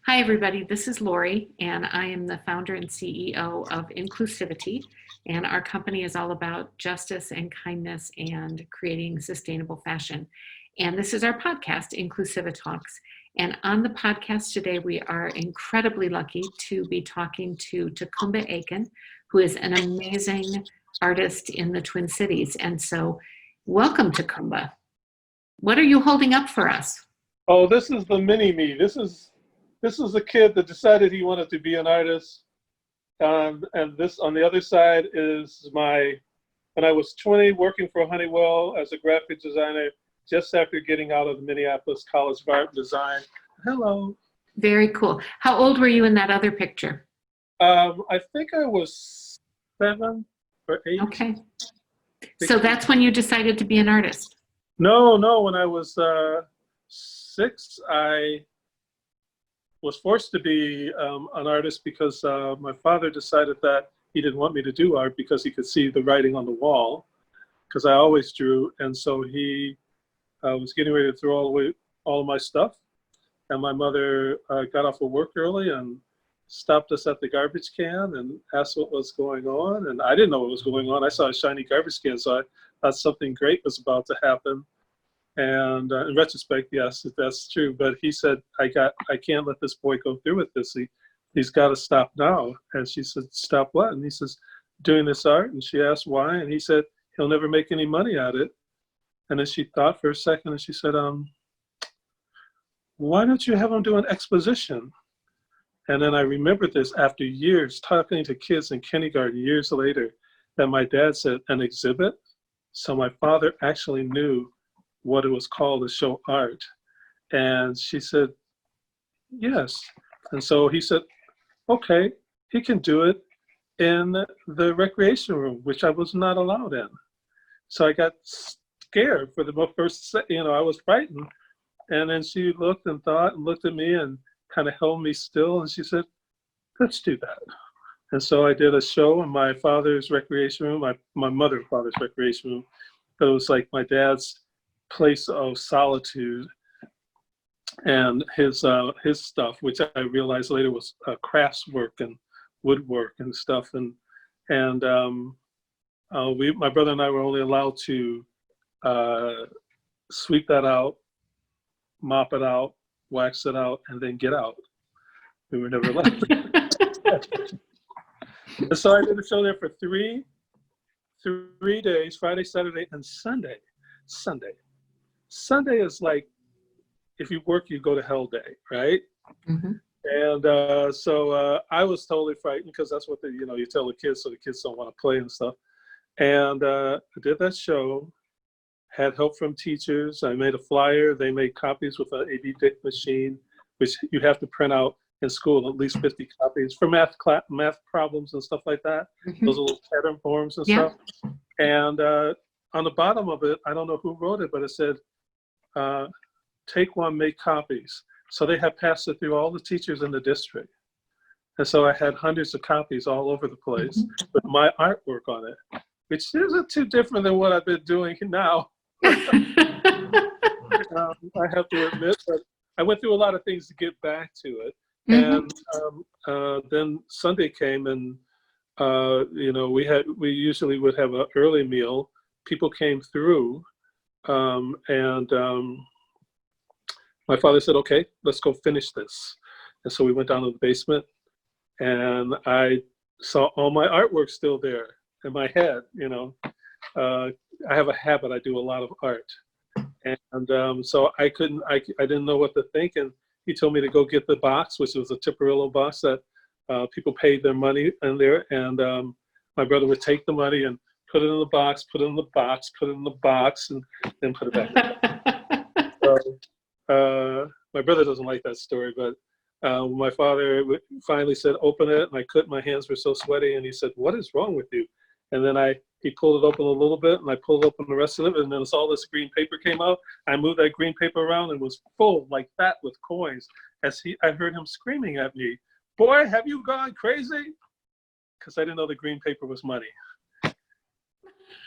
Hi, everybody. This is Lori, and I am the founder and CEO of Inclusivity. And our company is all about justice and kindness and creating sustainable fashion. And this is our podcast, Inclusivi-TALKS. And on the podcast today, we are incredibly lucky to be talking to Ta-coumba Aiken, who is an amazing artist in the Twin Cities. And so, welcome, Ta-coumba. What are you holding up for us? Oh, this is the mini me. This is a kid that decided he wanted to be an artist. And this on the other side is when I was 20, working for Honeywell as a graphic designer, just after getting out of the Minneapolis College of Art and Design. Hello. Very cool. How old were you in that other picture? I think I was 7 or 8. Okay. So that's when you decided to be an artist? No. When I was 6, I was forced to be an artist because my father decided that he didn't want me to do art because he could see the writing on the wall, because I always drew. And so he was getting ready to throw away all of my stuff. And my mother got off of work early and stopped us at the garbage can and asked what was going on. And I didn't know what was going on. I saw a shiny garbage can, so I thought something great was about to happen. And in retrospect, yes, that's true. But he said, I can't let this boy go through with this. He's got to stop now. And she said, stop what? And he says, doing this art. And she asked why. And he said, he'll never make any money at it. And then she thought for a second and she said, why don't you have him do an exposition? And then I remembered this after years talking to kids in kindergarten years later, that my dad said, an exhibit? So my father actually knew what it was called to show art. And she said, yes. And so he said, okay, he can do it in the recreation room, which I was not allowed in. So I got scared for the first, I was frightened. And then she looked and thought and looked at me and kind of held me still. And she said, let's do that. And so I did a show in my father's recreation room, my mother and father's recreation room. But it was like my dad's place of solitude, and his stuff, which I realized later was crafts work and woodwork and stuff. And my brother and I were only allowed to sweep that out, mop it out, wax it out, and then get out. We were never allowed. And so I did a show there for three days, Friday, Saturday, and Sunday. Sunday is like, if you work, you go to hell day, right? Mm-hmm. And so I was totally frightened because that's what you tell the kids, so the kids don't want to play and stuff. And I did that show, had help from teachers. I made a flyer. They made copies with an AD machine, which you have to print out in school, at least 50 copies for math problems and stuff like that. Mm-hmm. Those little pattern forms and stuff. And on the bottom of it, I don't know who wrote it, but it said, take one, make copies. So they had passed it through all the teachers in the district. And so I had hundreds of copies all over the place with my artwork on it, which isn't too different than what I've been doing now. I have to admit, but I went through a lot of things to get back to it. And then Sunday came, and we usually would have an early meal. People came through, and my father said, okay, let's go finish this. And so we went down to the basement, and I saw all my artwork still there in my head. I have a habit, I do a lot of art. And so I didn't know what to think. And he told me to go get the box, which was a Tipperillo box that people paid their money in there. And my brother would take the money and put it in the box, put it in the box, put it in the box, and then put it back. So my brother doesn't like that story, but my father finally said, open it. And I couldn't, my hands were so sweaty. And he said, what is wrong with you? And then he pulled it open a little bit, and I pulled open the rest of it, and then all this green paper came out. I moved that green paper around and was full like that with coins. I heard him screaming at me, boy, have you gone crazy? Because I didn't know the green paper was money.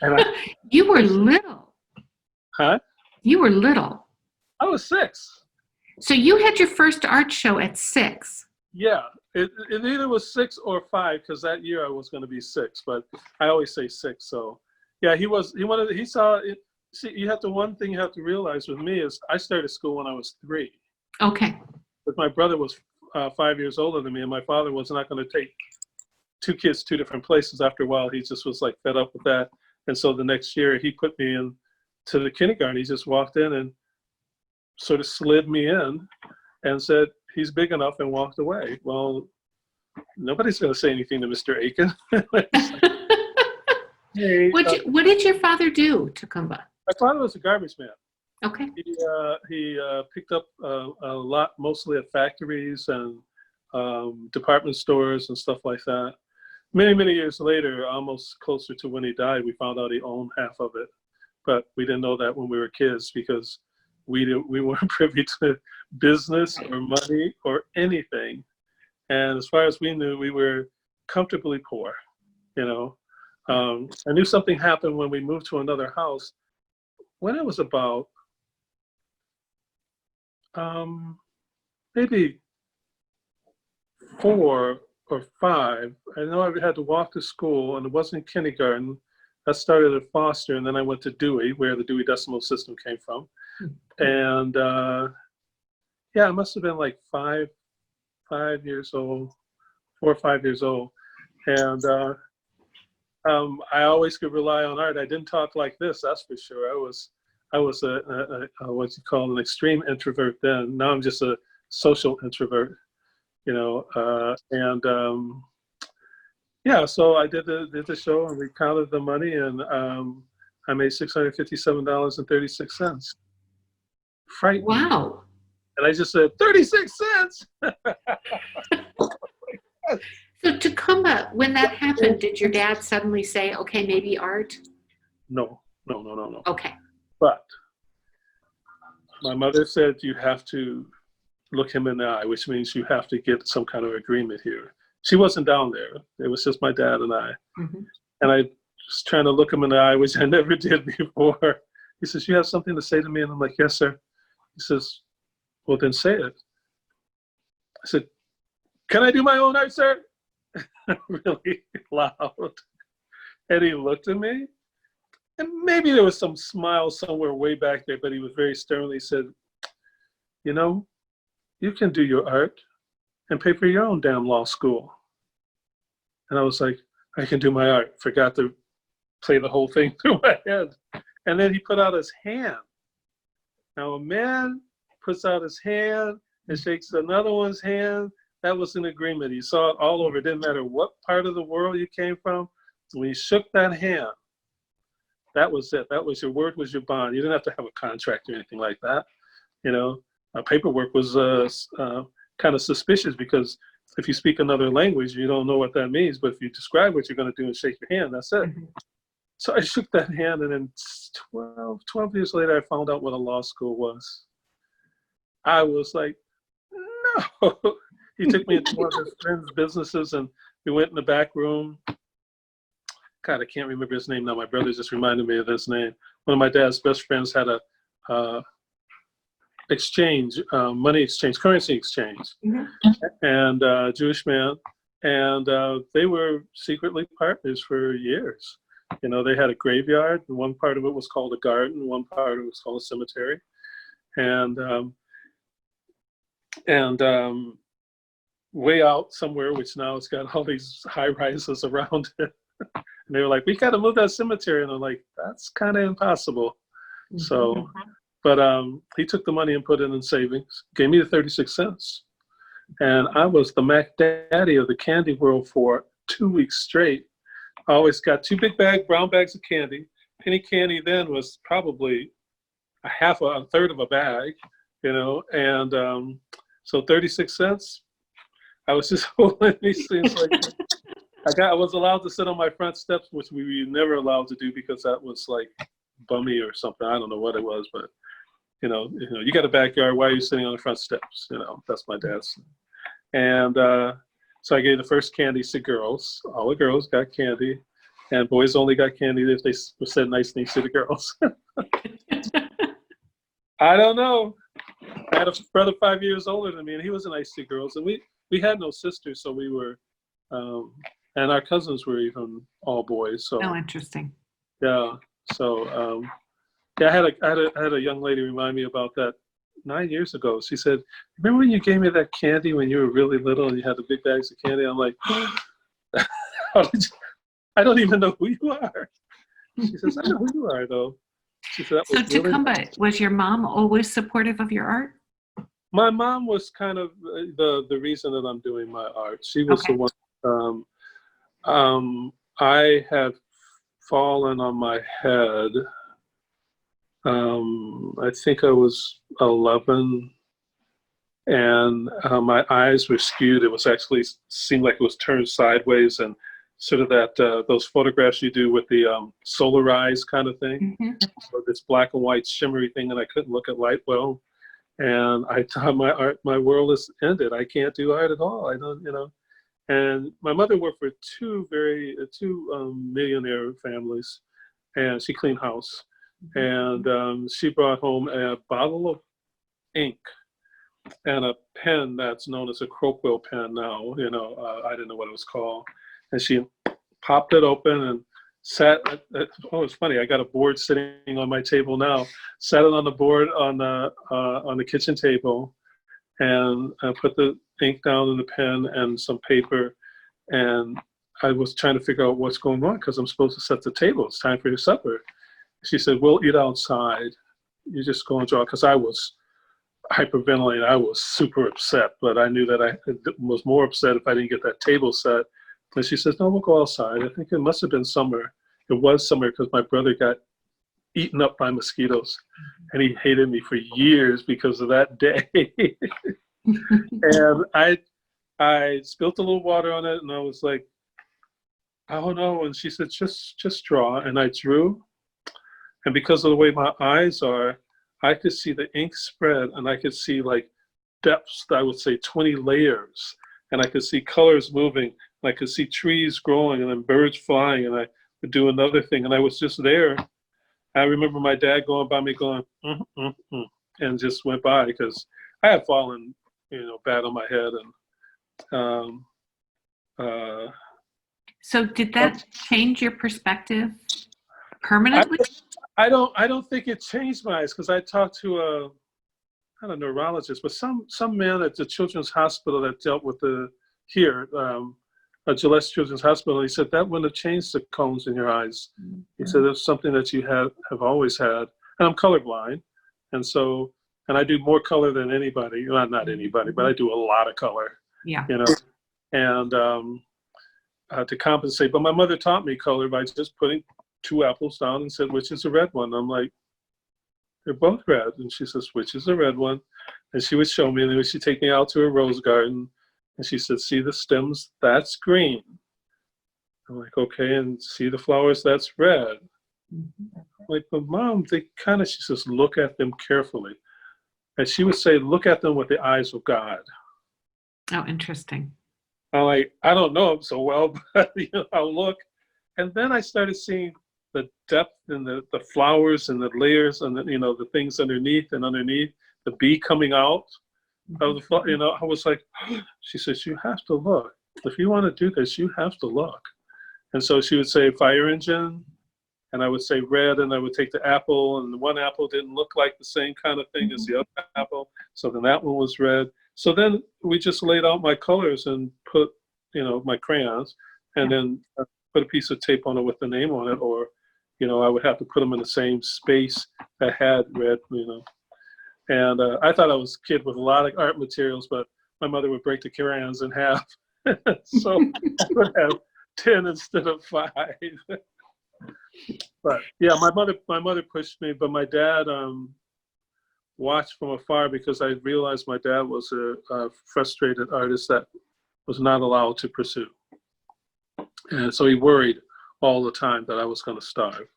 And you were little. Huh? You were little. I was 6. So you had your first art show at 6. Yeah, it either was 6 or 5 because that year I was going to be 6, but I always say 6. So yeah, he saw it. See, one thing you have to realize with me is I started school when I was 3. Okay. But my brother was 5 years older than me, and my father was not going to take 2 kids 2 different places. After a while, he just was like fed up with that. And so the next year he put me in to the kindergarten. He just walked in and sort of slid me in and said, he's big enough, and walked away. Well, nobody's going to say anything to Mr. Aiken. Hey, What did your father do, Ta-coumba? my father was a garbage man. Okay. He picked up a lot, mostly at factories and department stores and stuff like that. Many, many years later, almost closer to when he died, we found out he owned half of it. But we didn't know that when we were kids because we weren't privy to business or money or anything. And as far as we knew, we were comfortably poor, you know. I knew something happened when we moved to another house. When it was about maybe 4 or 5, I know I had to walk to school, and it wasn't kindergarten. I started at Foster, and then I went to Dewey, where the Dewey Decimal System came from. And yeah, I must have been like 5 years old, 4 or 5 years old. And I always could rely on art. I didn't talk like this, that's for sure. I was a what you call an extreme introvert then. Now I'm just a social introvert, you know. Yeah, so I did the show, and we counted the money, and I made $657.36. Frightening. Wow. And I just said 36 cents. So Ta-coumba, when that happened, did your dad suddenly say, okay, maybe art? No. Okay. But my mother said you have to look him in the eye, which means you have to get some kind of agreement here. She wasn't down there. It was just my dad and I. Mm-hmm. And I was trying to look him in the eye, which I never did before. He says, you have something to say to me? And I'm like, yes, sir. He says, well, then say it. I said, can I do my own art, sir? Really loud. And he looked at me, and maybe there was some smile somewhere way back there, but he was very sternly said, you know, you can do your art and pay for your own damn law school. And I was like, I can do my art. Forgot to play the whole thing through my head. And then he put out his hand. Now a man puts out his hand and shakes another one's hand. That was an agreement. He saw it all over. It didn't matter what part of the world you came from. When he shook that hand, that was it. That was your word, was your bond. You didn't have to have a contract or anything like that. You know, paperwork was kind of suspicious because if you speak another language, you don't know what that means. But if you describe what you're going to do and shake your hand, that's it. Mm-hmm. So I shook that hand, and then 12 years later, I found out what a law school was. I was like, no. He took me into one of his friend's businesses, and we went in the back room. God, I can't remember his name now. My brother just reminded me of his name. One of my dad's best friends had a money exchange, currency exchange, mm-hmm. and Jewish man, and they were secretly partners for years. You know, they had a graveyard, and one part of it was called a garden, one part of it was called a cemetery, and way out somewhere, which now it's got all these high rises around it. And they were like, we got to move that cemetery. And I'm like, that's kind of impossible. Mm-hmm. So, but he took the money and put it in savings, gave me the 36 cents. And I was the Mac Daddy of the candy world for 2 weeks straight. I always got 2 big brown bags of candy. Penny candy then was probably a third of a bag, you know, and so 36 cents. I was just holding these things like I was allowed to sit on my front steps, which we were never allowed to do because that was like bummy or something. I don't know what it was, but you know, you got a backyard. Why are you sitting on the front steps? You know, that's my dad's. And so I gave the first candies to girls. All the girls got candy, and boys only got candy if they said nice things to the girls. I don't know. I had a brother 5 years older than me, and he was an Ice Tea Girls, and we had no sisters, so we were, and our cousins were even all boys. So Oh, interesting. yeah, so yeah, I had a young lady remind me about that 9 years ago. She said, "Remember when you gave me that candy when you were really little and you had the big bags of candy?" I'm like, "How did you, I don't even know who you are." She says, "I know who you are, though." She said, "That So was really Ta-coumba, nice." was your mom always supportive of your art? My mom was kind of the reason that I'm doing my art. She was the Okay. one. I had fallen on my head. I think I was 11, and my eyes were skewed. It was actually seemed like it was turned sideways, and sort of that those photographs you do with the solar eyes kind of thing, or this black and white shimmery thing, and I couldn't look at light well. And I thought my world is ended. I can't do art at all. I don't, you know. And my mother worked for two millionaire families, and she cleaned house. And she brought home a bottle of ink and a pen that's known as a Crockwell pen now. You know, I didn't know what it was called. And she popped it open and sat. Oh, it's funny. I got a board sitting on my table now. Sat it on the board on the kitchen table, and I put the ink down in the pen and some paper, and I was trying to figure out what's going on because I'm supposed to set the table. It's time for your supper. She said, "We'll eat outside. You just go and draw." Because I was hyperventilating. I was super upset, but I knew that I was more upset if I didn't get that table set. And she says, "No, we'll go outside." I think it must have been summer. It was summer because my brother got eaten up by mosquitoes, and he hated me for years because of that day. And I spilled a little water on it, and I was like, "Oh no!" And she said, "Just draw." And I drew, and because of the way my eyes are, I could see the ink spread, and I could see like depths. I would say 20 layers, and I could see colors moving. And I could see trees growing, and then birds flying, and I would do another thing, and I was just there. I remember my dad going by me, going, and just went by because I had fallen, bad on my head, and So did that change your perspective I, permanently? I don't think it changed my eyes because I talked to not a neurologist, but some man at the Children's Hospital that dealt with Gillette Children's Hospital. He said that wouldn't have changed the cones in your eyes. He said it's something that you have always had, and I'm colorblind, and I do more color than anybody. Well, not anybody, but I do a lot of color. Yeah. And to compensate. But my mother taught me color by just putting two apples down and said, "Which is the red one?" I'm like, "They're both red." And she says, "Which is the red one?" And she would show me, and then she'd take me out to her rose garden, and she said, "See the stems? That's green." I'm like, "Okay." And see the flowers? That's red. I'm like, "But Mom, she says, look at them carefully." And she would say, "Look at them with the eyes of God." Oh, interesting. I'm like, "I don't know them so well, but I'll look." And then I started seeing the depth and the flowers and the layers and the things underneath, the bee coming out of the I was like, she says, "You have to look. If you want to do this, you have to look." And so she would say fire engine, and I would say red, and I would take the apple, and the one apple didn't look like the same kind of thing as the other apple, so then that one was red. So then we just laid out my colors and put my crayons, and then put a piece of tape on it with the name on it, or I would have to put them in the same space that had red, And I thought I was a kid with a lot of art materials, but my mother would break the crayons in half. So I would have 10 instead of 5. But yeah, my mother pushed me, but my dad watched from afar because I realized my dad was a frustrated artist that was not allowed to pursue. And so he worried all the time that I was going to starve.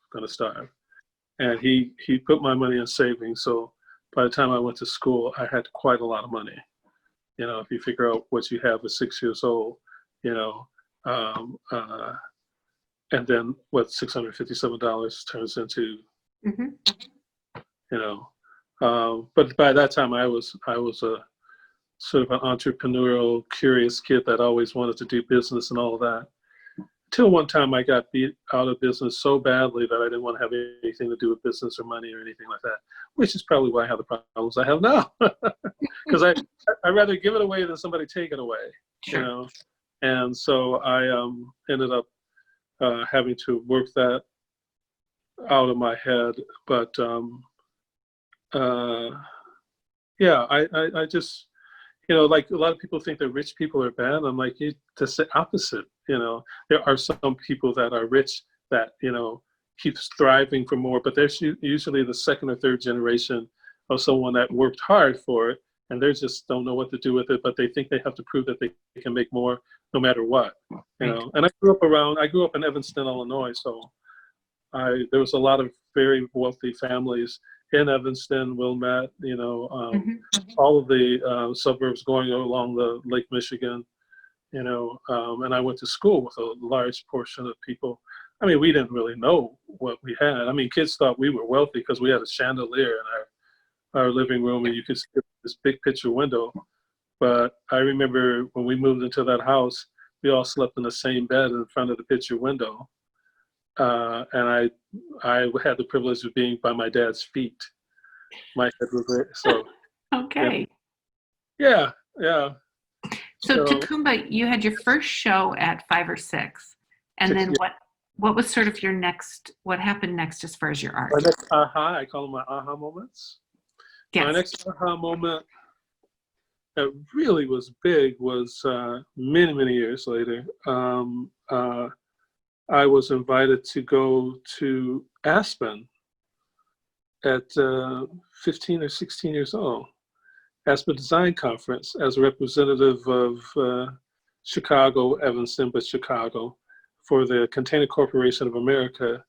And he put my money in savings. So by the time I went to school, I had quite a lot of money. If you figure out what you have at 6 years old, and then what $657 turns into, But by that time, I was a sort of an entrepreneurial, curious kid that always wanted to do business and all of that. Till one time I got beat out of business so badly that I didn't want to have anything to do with business or money or anything like that, which is probably why I have the problems I have now. Because I'd rather give it away than somebody take it away, Sure. you know? And so I ended up having to work that out of my head. But yeah, I just, like a lot of people think that rich people are bad. I'm like, that's the opposite. There are some people that are rich that, keeps thriving for more, but they're usually the second or third generation of someone that worked hard for it, and they just don't know what to do with it, but they think they have to prove that they can make more no matter what, And I grew up in Evanston, Illinois, so there was a lot of very wealthy families in Evanston, Wilmette, all of the suburbs going along the Lake Michigan, and I went to school with a large portion of people. I mean, we didn't really know what we had. I mean, kids thought we were wealthy because we had a chandelier in our living room, and you could see this big picture window. But I remember when we moved into that house, we all slept in the same bed in front of the picture window. And I had the privilege of being by my dad's feet. My head was there, so. Okay. Yeah. So Ta-coumba, you had your first show at 5 or 6, and then what was sort of what happened next as far as your art? My next aha, I call them my aha moments. Yes. My next aha moment that really was big was many, many years later. I was invited to go to Aspen at 15 or 16 years old. Aspen Design Conference as a representative of Chicago, Evanston, but Chicago, for the Container Corporation of America,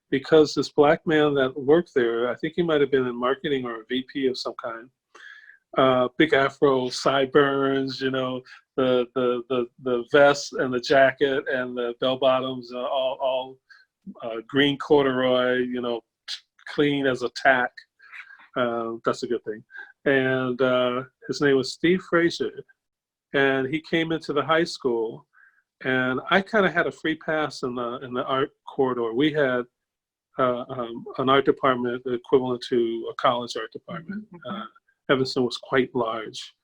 because this black man that worked there, I think he might have been in marketing or a VP of some kind, big afro, sideburns, the vest and the jacket and the bell bottoms, all green corduroy, clean as a tack. That's a good thing. And his name was Steve Frazier, and he came into the high school, and I kind of had a free pass in the art corridor. We had an art department equivalent to a college art department. Evanston was quite large,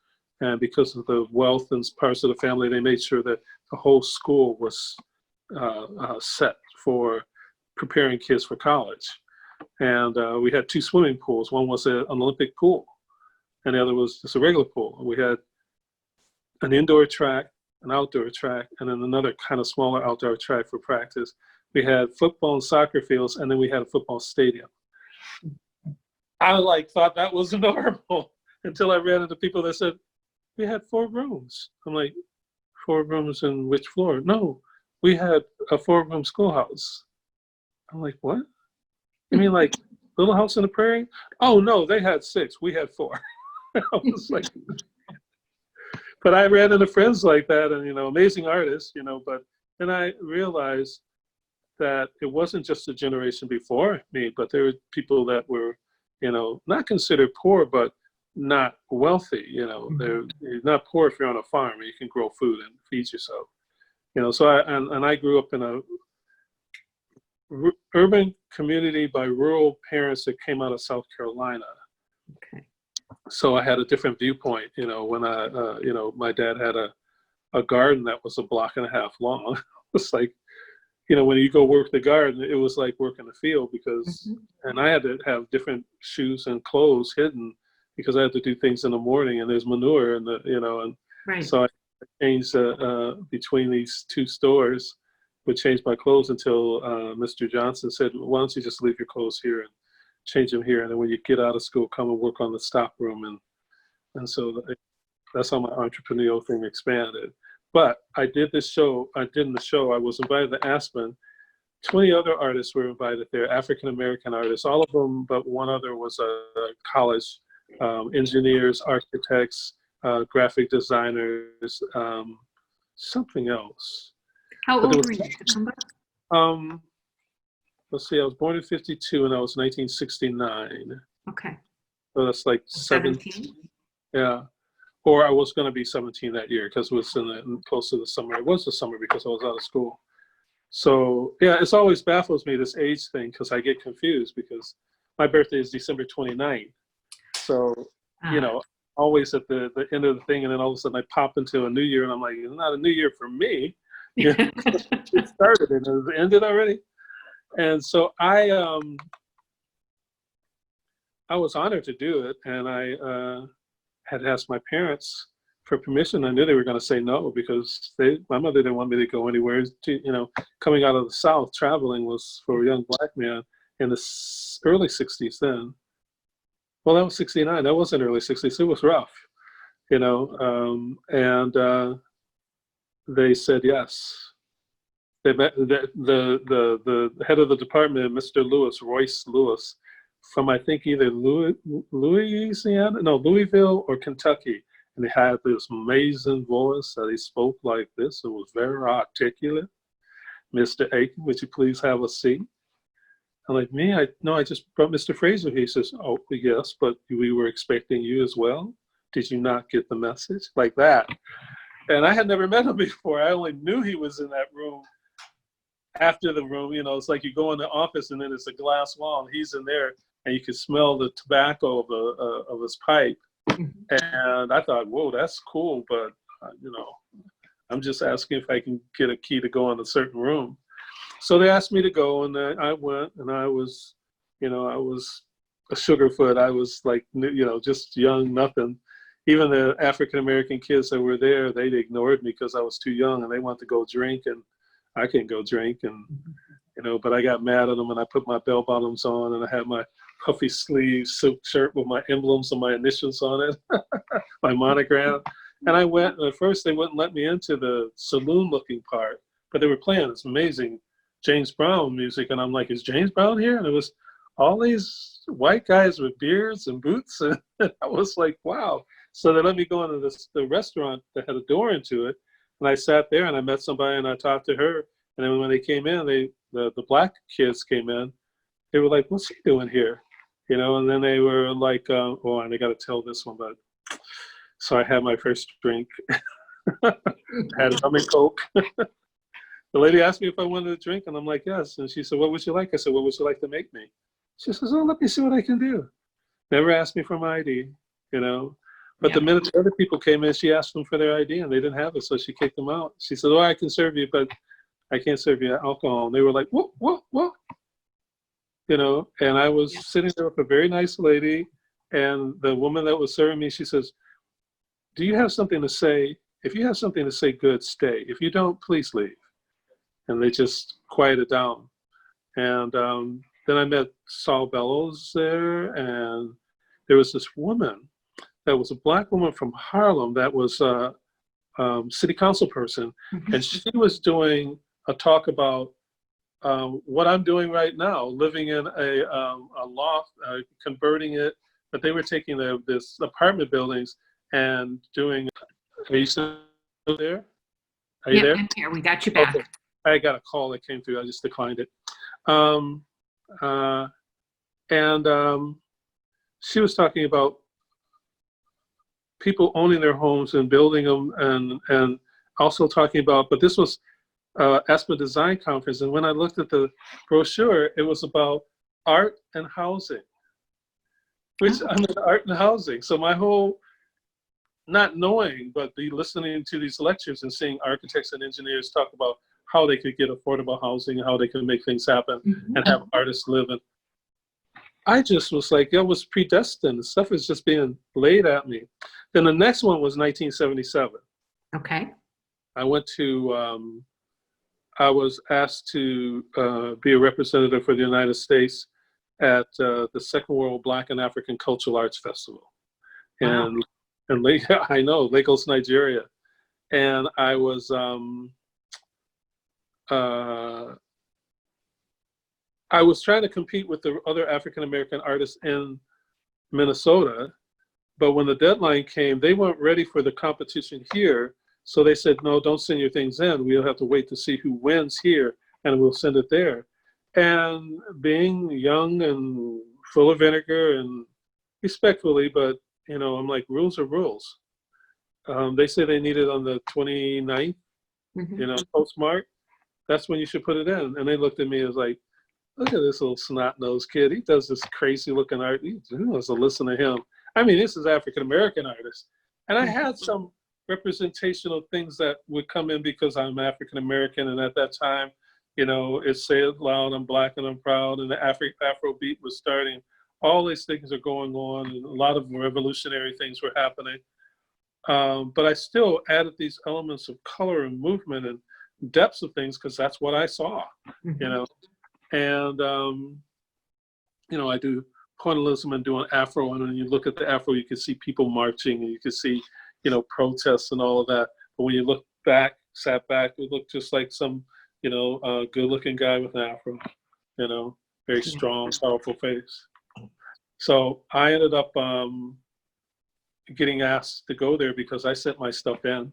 and because of the wealth and parts of the family, they made sure that the whole school was set for preparing kids for college. And we had 2 swimming pools. One was an Olympic pool, and the other was just a regular pool. We had an indoor track, an outdoor track, and then another kind of smaller outdoor track for practice. We had football and soccer fields, and then we had a football stadium. I thought that was normal until I ran into people that said, we had 4 rooms. I'm like, 4 rooms in which floor? No, we had a 4-room schoolhouse. I'm like, what? You mean like Little House on the Prairie? Oh no, they had 6, we had 4. I was like, but I ran into friends like that, and amazing artists, but then I realized that it wasn't just the generation before me, but there were people that were, not considered poor, but not wealthy. They're not poor if you're on a farm and you can grow food and feed yourself. So I grew up in a urban community by rural parents that came out of South Carolina. Okay. So I had a different viewpoint, when my dad had a garden that was 1.5 blocks long. It's like, when you go work the garden, it was like working the field because, and I had to have different shoes and clothes hidden because I had to do things in the morning, and there's manure and and right. So I changed between these 2 stores, would change my clothes until Mr. Johnson said, why don't you just leave your clothes here and change them here, and then when you get out of school, come and work on the stock room. And so that's how my entrepreneurial thing expanded. But I did in the show, I was invited to Aspen. 20 other artists were invited there, African-American artists, all of them, but one other was a college, engineers, architects, graphic designers, something else. How old were you? Let's see, I was born in 52 and I was 1969. Okay. So that's like 17? yeah. Or I was going to be 17 that year because it was close to the summer. It was the summer because I was out of school. So yeah, it's always baffles me, this age thing, because I get confused because my birthday is December 29th. So, you know, always at the end of the thing, and then all of a sudden I pop into a new year and I'm like, it's not a new year for me. You know, it started and it ended already. And so I was honored to do it, and I had asked my parents for permission. I knew they were going to say no because my mother didn't want me to go anywhere. You know, coming out of the South, traveling was for a young black man in the early 60s then. Well, that was 69. That wasn't early 60s. It was rough, you know, and they said yes. They met the head of the department, Mr. Lewis, Royce Lewis, from I think either Louisville or Kentucky. And he had this amazing voice that he spoke like this. It was very articulate. Mr. Aiken, would you please have a seat? I'm like, me? I just brought Mr. Fraser. He says, oh, yes, but we were expecting you as well. Did you not get the message? Like that. And I had never met him before. I only knew he was in that room. After the room, you know, it's like you go in the office and then it's a glass wall and he's in there and you can smell the tobacco of his pipe. And I thought, whoa, that's cool, but you know, I'm just asking if I can get a key to go in a certain room. So they asked me to go, and I went, and I was, you know, I was a sugarfoot. I was like, you know, just young, nothing. Even the African-American kids that were there, they ignored me because I was too young, and they wanted to go drink, and I couldn't go drink, and you know, but I got mad at them, and I put my bell bottoms on, and I had my puffy sleeve silk shirt with my emblems and my initials on it, my monogram. And I went, and at first they wouldn't let me into the saloon-looking part, but they were playing this amazing James Brown music, and I'm like, is James Brown here? And it was all these white guys with beards and boots, and I was like, wow. So they let me go into the restaurant that had a door into it, and I sat there and I met somebody and I talked to her, and then when they came in, the black kids came in, they were like, what's he doing here? You know, and then they were like, oh, and I got to tell this one, but so I had my first drink, had a rum and Coke. The lady asked me if I wanted a drink, and I'm like, yes. And she said, what would you like? I said, what would you like to make me? She says, oh, let me see what I can do. Never asked me for my ID, you know. But the minute the other people came in, she asked them for their ID, and they didn't have it, so she kicked them out. She said, oh, I can serve you, but I can't serve you alcohol. And they were like, what? You know, and I was sitting there with a very nice lady, and the woman that was serving me, she says, do you have something to say? If you have something to say, good, stay. If you don't, please leave. And they just quieted down. And then I met Saul Bellows there, and there was this woman that was a black woman from Harlem that was a city council person, and she was doing a talk about what I'm doing right now, living in a loft, converting it, but they were taking this apartment buildings and doing, are you still there? Are you there? I'm here. We got you back. Okay. I got a call that came through. I just declined it. She was talking about people owning their homes and building them, and also talking about, but this was Aspen Design Conference, and when I looked at the brochure, it was about art and housing, which I'm in art and housing. So my whole, not knowing, but be listening to these lectures and seeing architects and engineers talk about how they could get affordable housing, how they could make things happen and have artists live in. I just was like, it was predestined. The stuff is just being laid at me. Then the next one was 1977. Okay. I went to, I was asked to be a representative for the United States at the Second World Black and African Cultural Arts Festival. Wow. And I know, Lagos, Nigeria. And I was, I was trying to compete with the other African-American artists in Minnesota, but when the deadline came, they weren't ready for the competition here. So they said, no, don't send your things in. We'll have to wait to see who wins here, and we'll send it there. And being young and full of vinegar and respectfully, but I'm like, rules are rules. They say they need it on the 29th, postmark. That's when you should put it in. And they looked at me as like, look at this little snot-nosed kid. He does this crazy-looking art. Who wants to listen to him? I mean, this is African-American artist. And I had some representational things that would come in because I'm African-American. And at that time, it said loud, I'm Black and I'm proud. And the Afrobeat was starting. All these things are going on. And a lot of revolutionary things were happening. But I still added these elements of color and movement and depths of things because that's what I saw, And, I do pointillism and doing Afro. And when you look at the Afro, you can see people marching and you can see, protests and all of that. But when you look back, sat back, it looked just like some, good looking guy with an Afro, very strong, powerful face. So I ended up getting asked to go there because I sent my stuff in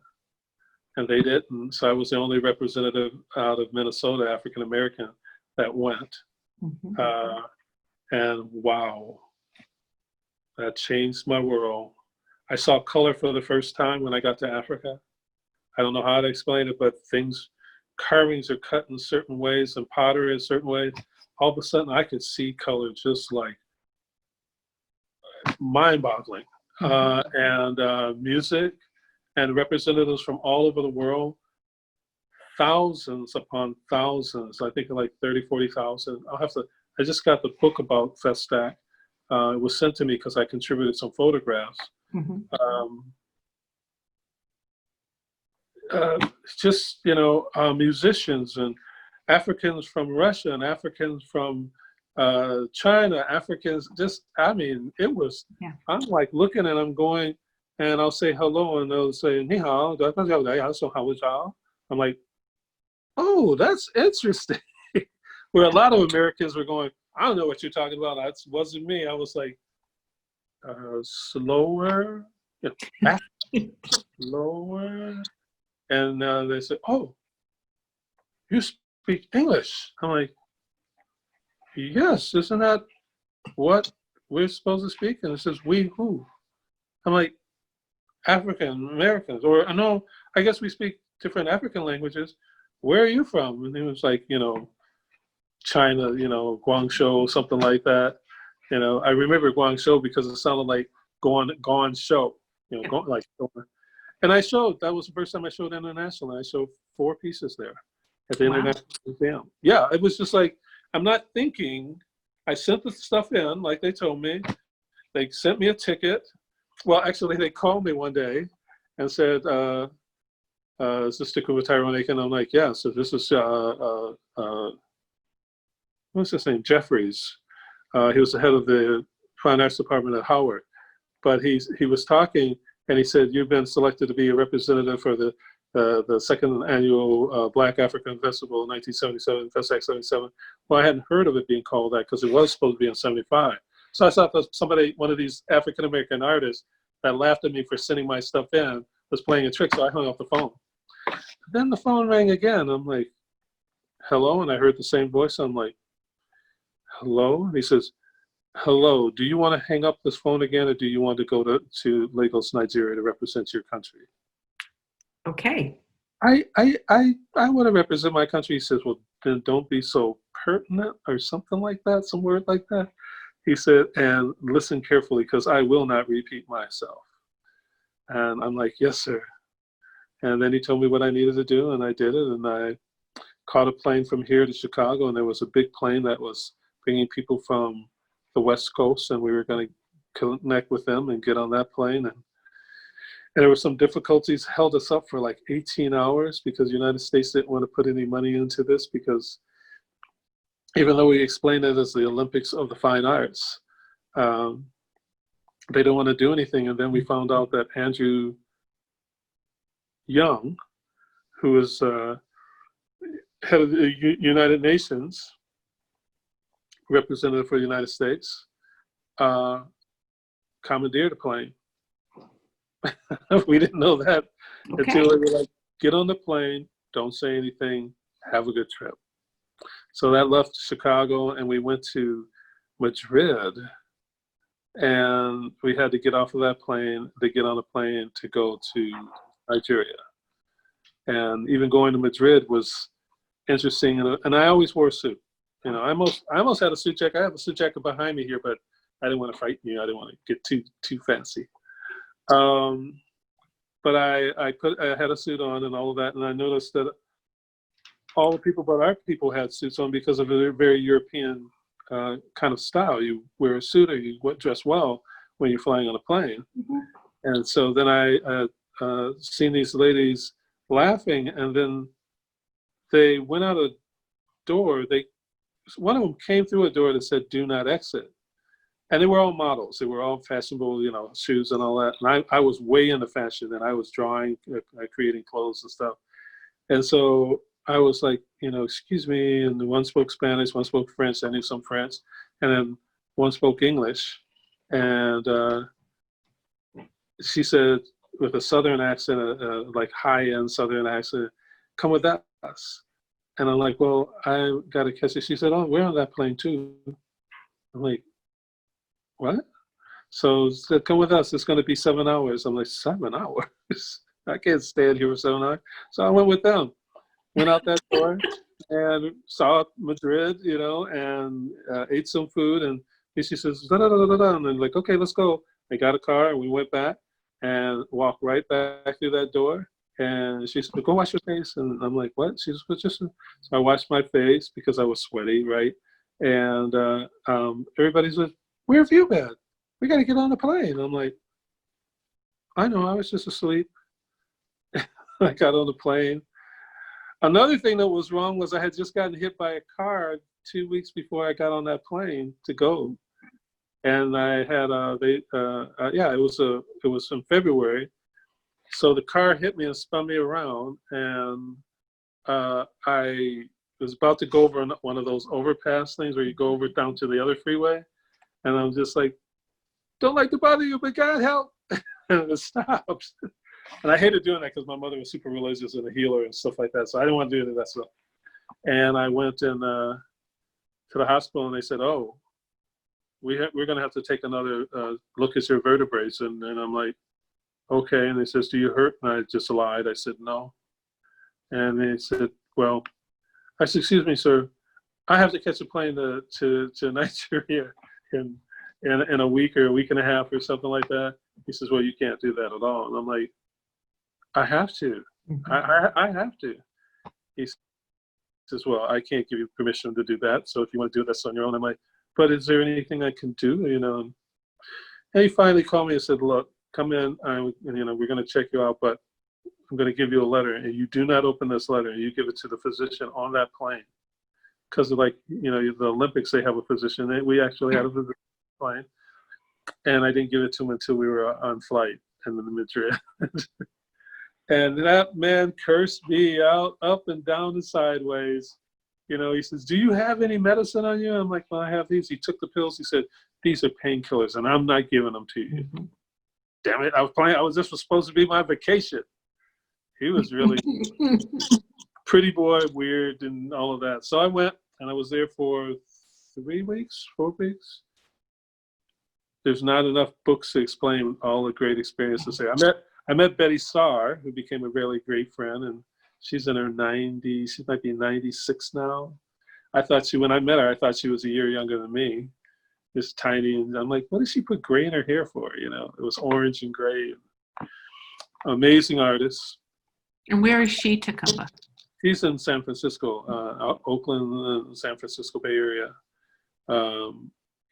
and they didn't. So I was the only representative out of Minnesota, African American, that went. And wow, that changed my world. I saw color for the first time when I got to Africa. I don't know how to explain it, but carvings are cut in certain ways and pottery in certain ways. All of a sudden I could see color just like mind-boggling. And music and representatives from all over the world, thousands upon thousands, I think like 30, 40,000. I just got the book about Festac. It was sent to me because I contributed some photographs. Musicians and Africans from Russia and Africans from China, Africans, it was, I'm like looking and I'm going, and I'll say hello and they'll say, Ni hao, so how was y'all? I'm like, oh, that's interesting. Where a lot of Americans were going, I don't know what you're talking about. That wasn't me. I was like, slower, slower. And they said, oh, you speak English. I'm like, yes, isn't that what we're supposed to speak? And it says, we who? I'm like, African Americans. Or no, I guess we speak different African languages. Where are you from? And he was like, China, Guangzhou, something like that. I remember Guangzhou because it sounded like gone show, and I showed, that was the first time I showed internationally. I showed 4 pieces there at the International Museum. Yeah, it was just like, I'm not thinking, I sent the stuff in like they told me. They sent me a ticket. Well, actually, they called me one day and said, is this Ta-coumba Aiken? I'm like, yeah. So this is, what's his name? Jeffries. He was the head of the Fine Arts Department at Howard. But he was talking and he said, you've been selected to be a representative for the second annual Black African Festival in 1977, Festac 77. Well, I hadn't heard of it being called that because it was supposed to be in 75. So I thought that one of these African-American artists that laughed at me for sending my stuff in was playing a trick, so I hung up the phone. Then the phone rang again. I'm like, hello? And I heard the same voice. I'm like, hello? And he says, hello, do you want to hang up this phone again, or do you want to go to Lagos, Nigeria to represent your country? Okay. I want to represent my country. He says, well, then don't be so pertinent, or something like that, some word like that. He said, and listen carefully, because I will not repeat myself. And I'm like, yes, sir. And then he told me what I needed to do, and I did it. And I caught a plane from here to Chicago, and there was a big plane that was bringing people from the West Coast, and we were going to connect with them and get on that plane. And there were some difficulties, held us up for like 18 hours because the United States didn't want to put any money into this, because even though we explained it as the Olympics of the Fine Arts, they don't want to do anything. And then we found out that Andrew Young, who is head of the United Nations, representative for the United States, commandeered a plane. We didn't know that until they were like, get on the plane, don't say anything, have a good trip. So that left Chicago, and we went to Madrid. and we had to get off of that plane to get on a plane to go to Nigeria. And even going to Madrid was interesting. And I always wore a suit. You know, I almost had a suit jacket. I have a suit jacket behind me here, but I didn't want to frighten you. I didn't want to get too fancy. But I had a suit on and all of that, and I noticed that all the people but our people had suits on because of a very European kind of style. You wear a suit or you dress well when you're flying on a plane. Mm-hmm. And so then I seen these ladies laughing, and then they went out a door. One of them came through a door that said "Do not exit," and they were all models. They were all fashionable, you know, shoes and all that. And I was way into fashion, and I was drawing, creating clothes and stuff. And so I was like, you know, excuse me. And one spoke Spanish, one spoke French. I knew some French, and then one spoke English. And she said, with a Southern accent, like high-end Southern accent, "Come with us." And I'm like, well, I got to catch it. She said, oh, we're on that plane too. I'm like, what? So she said, come with us. It's going to be 7 hours. I'm like, 7 hours? I can't stand here for 7 hours. So I went with them. Went out that door and saw Madrid, you know, and ate some food. And she says, da da da da da. And I'm like, okay, let's go. I got a car and we went back and walked right back through that door. And she said, go wash your face. And I'm like, what? She said, just. So I washed my face because I was sweaty, right? And everybody's like, where have you been? We got to get on the plane. I'm like, I know, I was just asleep. I got on the plane. Another thing that was wrong was I had just gotten hit by a car 2 weeks before I got on that plane to go. And I had, it was in February. So the car hit me and spun me around, and I was about to go over one of those overpass things where you go over down to the other freeway, and I'm just like, don't like to bother you, but God help, and it stops. And I hated doing that because my mother was super religious and a healer and stuff like that, so I didn't want to do any of that stuff. And I went in to the hospital, and they said, oh, we're going to have to take another look at your vertebrae. And I'm like, okay. And they says, do you hurt? And I just lied. I said, no. And they said, well, I said, excuse me, sir, I have to catch a plane to Nigeria in a week or a week and a half or something like that. He says, well, you can't do that at all. And I'm like, I have to. I have to. He says, well, I can't give you permission to do that. So if you want to do this on your own, I'm like, but is there anything I can do? You know? And he finally called me and said, look, come in, we're going to check you out, but I'm going to give you a letter, and you do not open this letter. You give it to the physician on that plane. Because like, you know, the Olympics, they have a physician. We actually had a physician on the plane. And I didn't give it to him until we were on flight in Madrid. And that man cursed me out, up and down and sideways. You know, he says, do you have any medicine on you? I'm like, well, I have these. He took the pills. He said, these are painkillers, and I'm not giving them to you. Mm-hmm. Damn it, this was supposed to be my vacation. He was really pretty boy, weird, and all of that. So I went, and I was there for 4 weeks. There's not enough books to explain all the great experiences there. I met Betty Saar, who became a really great friend, and she's in her 90s. She might be 96 now. When I met her, I thought she was a year younger than me. Just tiny, and I'm like, what did she put gray in her hair for? You know, it was orange and gray. Amazing artist. And where is she, Ta-coumba? She's in San Francisco, Oakland, San Francisco Bay Area.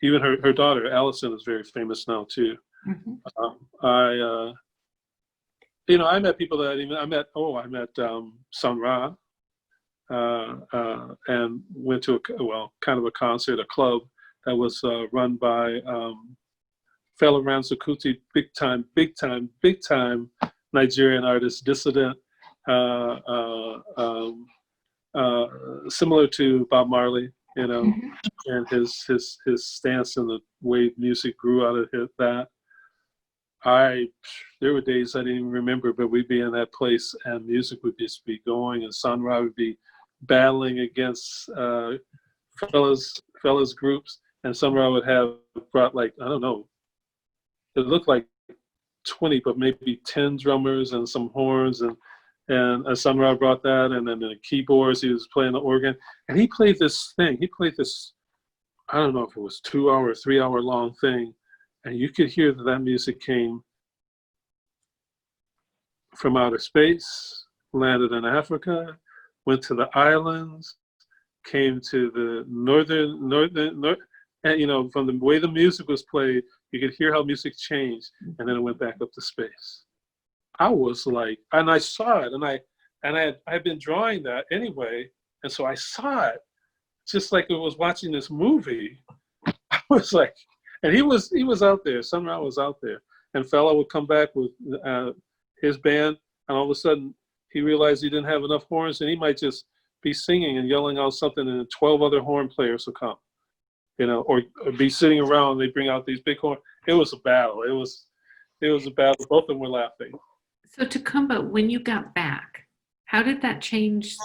Even her daughter, Allison, is very famous now too. Mm-hmm. I met people that I met Sun Ra, and went to kind of a concert, a club that was run by Fela Ranzukuti, big time Nigerian artist, dissident, similar to Bob Marley, you know, and his stance and the way music grew out of that. There were days I didn't even remember, but we'd be in that place and music would just be going, and Sun Ra would be battling against Fela's groups, and Sun Ra would have brought, like, I don't know, it looked like 20, but maybe 10 drummers and some horns, and Sun Ra brought that, and then the keyboards, he was playing the organ, and he played this thing. He played this, I don't know if it was 2 hour, 3 hour long thing, and you could hear that that music came from outer space, landed in Africa, went to the islands, came to the northern, and you know, from the way the music was played, you could hear how music changed, and then it went back up to space. I was like, and I saw it, and I had been drawing that anyway, and so I saw it, just like it was watching this movie. I was like, and he was out there. Sun Ra was out there, and fella would come back with his band, and all of a sudden he realized he didn't have enough horns, and he might just be singing and yelling out something, and 12 other horn players would come, you know, or be sitting around. And they bring out these big horns. It was a battle. It was a battle. Both of them were laughing. So Ta-coumba, when you got back, how did that change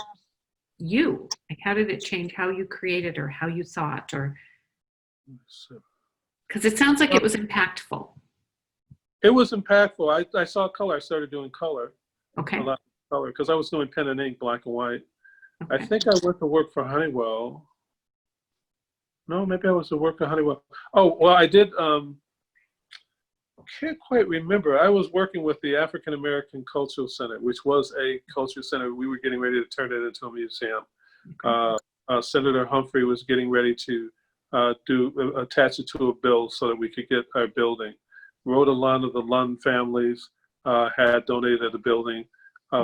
you? Like, how did it change how you created or how you thought? Or because it sounds like it was impactful. It was impactful. I saw color. I started doing color. Okay. A lot of color, because I was doing pen and ink, black and white. Okay. I think I went to work for Honeywell. No, maybe I was to work for Honeywell. Oh, well, I did. Can't quite remember. I was working with the African American Cultural Center, which was a culture center. We were getting ready to turn it into a museum. Okay. Senator Humphrey was getting ready to attach it to a bill so that we could get our building. Rhoda Lund of the Lund families had donated a building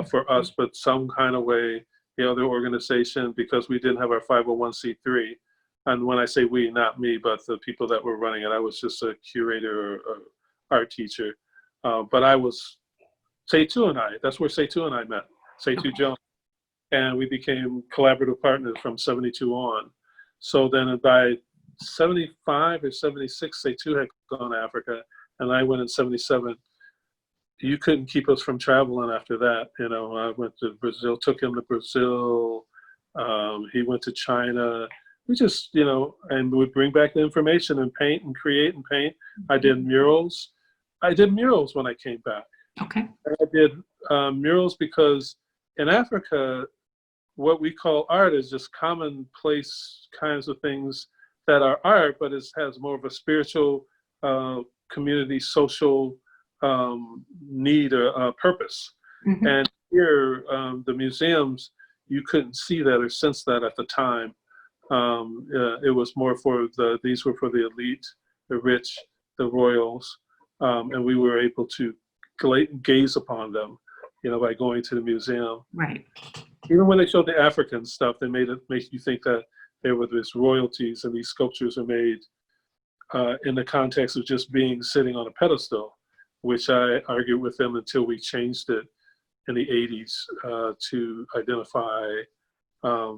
for us, but some kind of way, the other organization, because we didn't have our 501c3, and when I say we, not me, but the people that were running it, I was just a curator or art teacher. But I was, Setu and I, that's where Setu and I met, Setu Jones. And we became collaborative partners from 72 on. So then by 75 or 76, Setu had gone to Africa, and I went in 77. You couldn't keep us from traveling after that. You know, I went to Brazil, took him to Brazil. He went to China. We just, you know, and would bring back the information and paint and create and paint. I did murals. I did murals when I came back. Okay. I did murals because in Africa, what we call art is just commonplace kinds of things that are art, but it has more of a spiritual, community, social need or purpose. Mm-hmm. And here, the museums, you couldn't see that or sense that at the time. It was more for these were for the elite, the rich, the royals, and we were able to gaze upon them, you know, by going to the museum. Right. Even when they showed the African stuff, they make you think that there were these royalties, and these sculptures are made in the context of just being sitting on a pedestal, which I argued with them until we changed it in the 80s to identify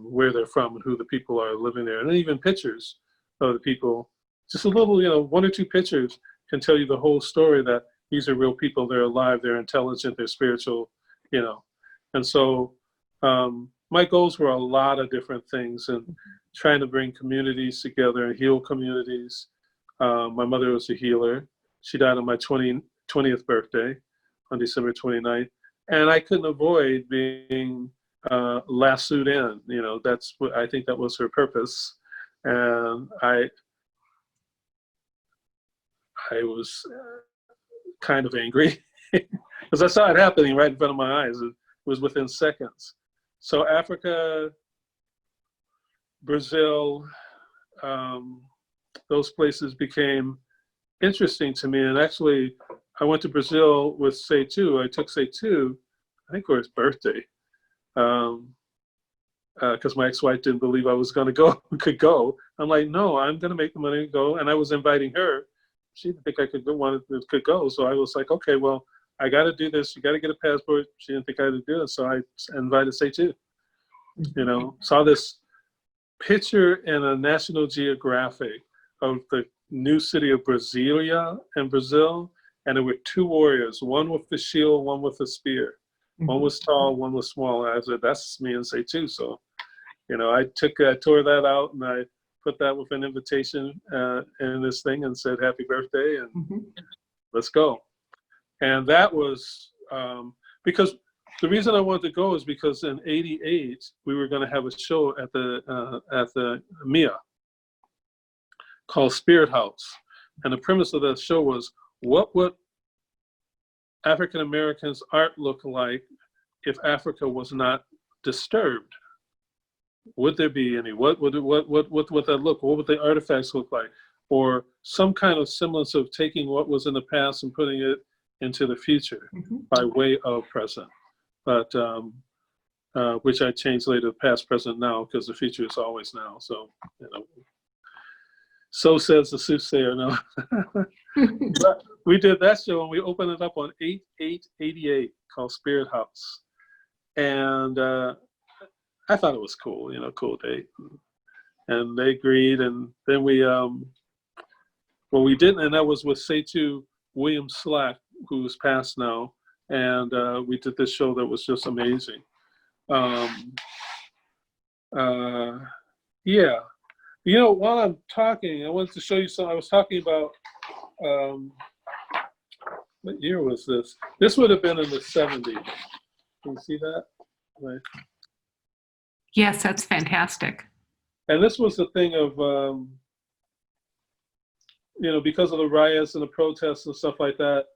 where they're from and who the people are living there. And even pictures of the people, just a little, you know, 1 or 2 pictures can tell you the whole story, that these are real people, they're alive, they're intelligent, they're spiritual, you know. And so my goals were a lot of different things, and trying to bring communities together and heal communities. My mother was a healer. She died on my 20th birthday on December 29th. And I couldn't avoid being lassoed in, you know, that's what I think that was her purpose. And I was kind of angry because I saw it happening right in front of my eyes. It was within seconds. So Africa, Brazil, those places became interesting to me. And actually, I went to Brazil with Setu. I took Setu, I think for his birthday, because my ex-wife didn't believe I was going to could go. I'm like, no, I'm going to make the money to go. And I was inviting her. She didn't think I could go. So I was like, okay, well, I got to do this. You got to get a passport. She didn't think I had to do it. So I invited Setu. You know, saw this picture in a National Geographic of the new city of Brasilia in Brazil. And there were 2 warriors, one with the shield, one with the spear. One was tall, one was small. And I said, that's me and Setu. So, you know, I tore that out, and I put that with an invitation in this thing and said, happy birthday. And let's go. And that was because the reason I wanted to go is because in '88 we were going to have a show at the MIA called Spirit House, and the premise of that show was, what would African Americans' art look like if Africa was not disturbed? Would there be any? What would that look? What would the artifacts look like? Or some kind of semblance of taking what was in the past and putting it into the future by way of present. But which I changed later, past, present, now, because the future is always now. So, so says the soothsayer. No. But we did that show and we opened it up on 8/8/88 called Spirit House. And I thought it was cool, cool date. And they agreed. And then we didn't, and that was with Seitu William Slack, who is passed now. And we did this show that was just amazing. Yeah. While I'm talking, I wanted to show you something. I was talking about, what year was this? This would have been in the 70s. Can you see that? Right. Yes, that's fantastic. And this was the thing of, because of the riots and the protests and stuff like that,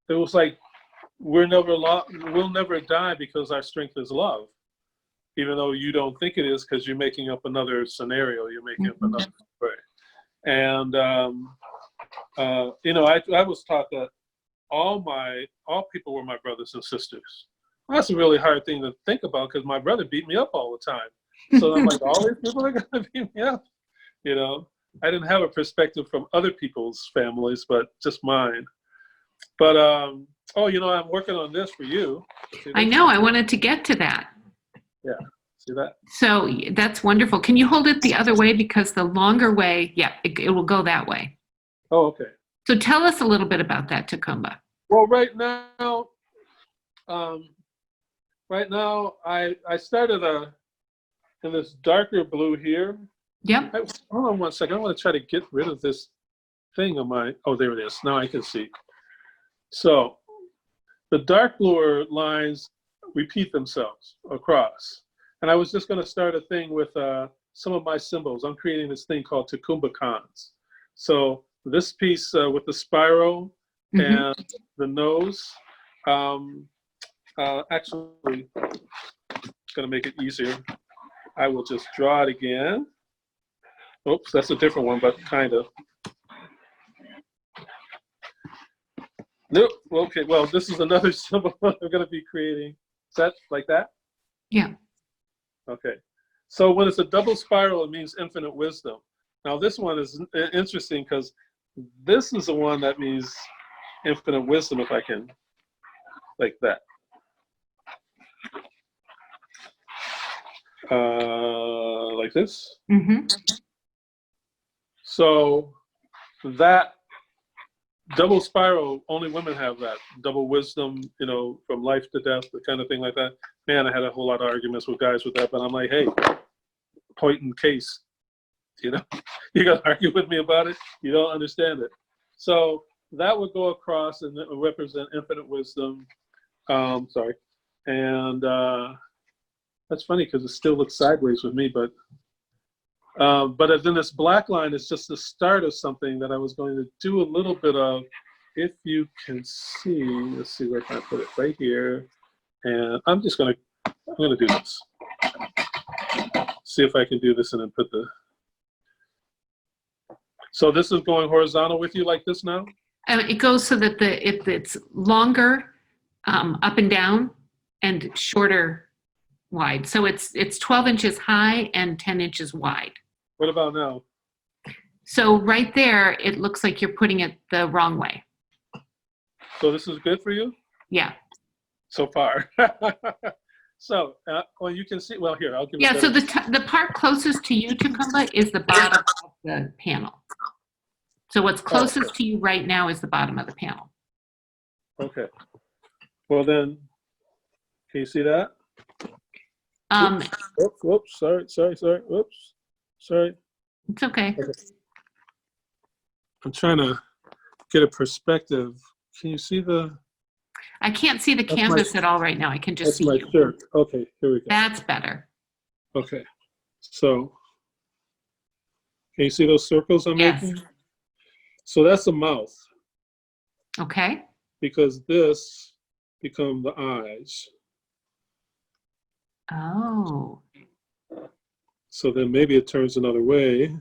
it was like, we'll never die because our strength is love. Even though you don't think it is, because you're making up another scenario, you're making up another story. And, I was taught that all people were my brothers and sisters. That's a really hard thing to think about, because my brother beat me up all the time. So I'm like, all these people are going to beat me up. I didn't have a perspective from other people's families, but just mine. But, I'm working on this for you. I know, I wanted to get to that. Yeah, see that? So that's wonderful. Can you hold it the other way? Because the longer way, it will go that way. Oh, okay. So tell us a little bit about that Ta-coumba. Well, right now, I started in this darker blue here. Yep. Hold on one second. I want to try to get rid of this thing on my, oh, there it is. Now I can see. So the dark bluer lines repeat themselves across. And I was just going to start a thing with some of my symbols. I'm creating this thing called Ta-coumba cons. So this piece with the spiral and the nose, actually, it's going to make it easier. I will just draw it again. Oops, that's a different one, but kind of. Nope, okay, well, this is another symbol I'm going to be creating. Is that like that? Yeah. Okay. So when it's a double spiral, it means infinite wisdom. Now this one is interesting because this is the one that means infinite wisdom, if I can, like that. Like this. So that double spiral, only women have that. Double wisdom, from life to death, the kind of thing like that. Man, I had a whole lot of arguments with guys with that, but I'm like, hey, point in case, you're gonna argue with me about it? You don't understand it. So that would go across and it would represent infinite wisdom. Sorry. And that's funny because it still looks sideways with me, but then this black line is just the start of something that I was going to do a little bit of. If you can see, let's see where can I put it, right here. And I'm gonna do this. See if I can do this and then put the, so this is going horizontal with you like this now? It goes so that it's longer up and down and shorter wide. So it's 12 inches high and 10 inches wide. What about now? So right there, it looks like you're putting it the wrong way. So this is good for you? Yeah. So far. So, well, you can see, well, here, I'll give you. Yeah, so the part closest to you, Ta-coumba, is the bottom of the panel. So what's closest to you right now is the bottom of the panel. Okay. Well then, can you see that? Whoops, sorry, whoops, sorry. It's okay. I'm trying to get a perspective. Can you see the? I can't see the canvas at all right now. I can just see my you. shirt. Okay, here we go. That's better. Okay, so can you see those circles I'm Yes. making? So that's the mouth, Okay. because this become the eyes. Oh. So then maybe it turns another way.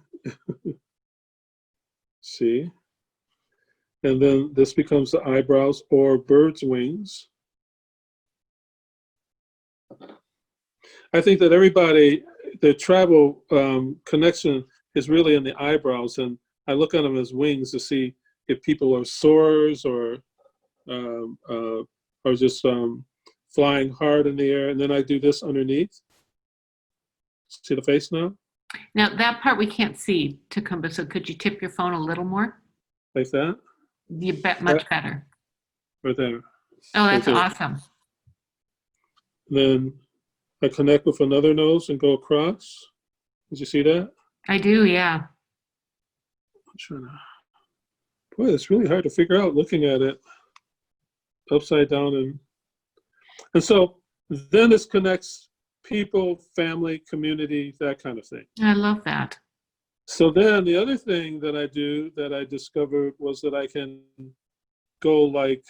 See? And then this becomes the eyebrows or bird's wings. I think that everybody, the tribal connection is really in the eyebrows, and I look at them as wings to see if people are soarers or just flying hard in the air, and then I do this underneath. See the face now? Now that part we can't see, Ta-coumba, so could you tip your phone a little more? Like that? You bet much better. Right there. Oh, that's Right there. awesome. Then I connect with another nose and go across. Did you see that? I do, yeah. I'm trying to. Boy, it's really hard to figure out looking at it upside down. And so then this connects people, family, community, that kind of thing. I love that. So then the other thing that I do that I discovered was that I can go like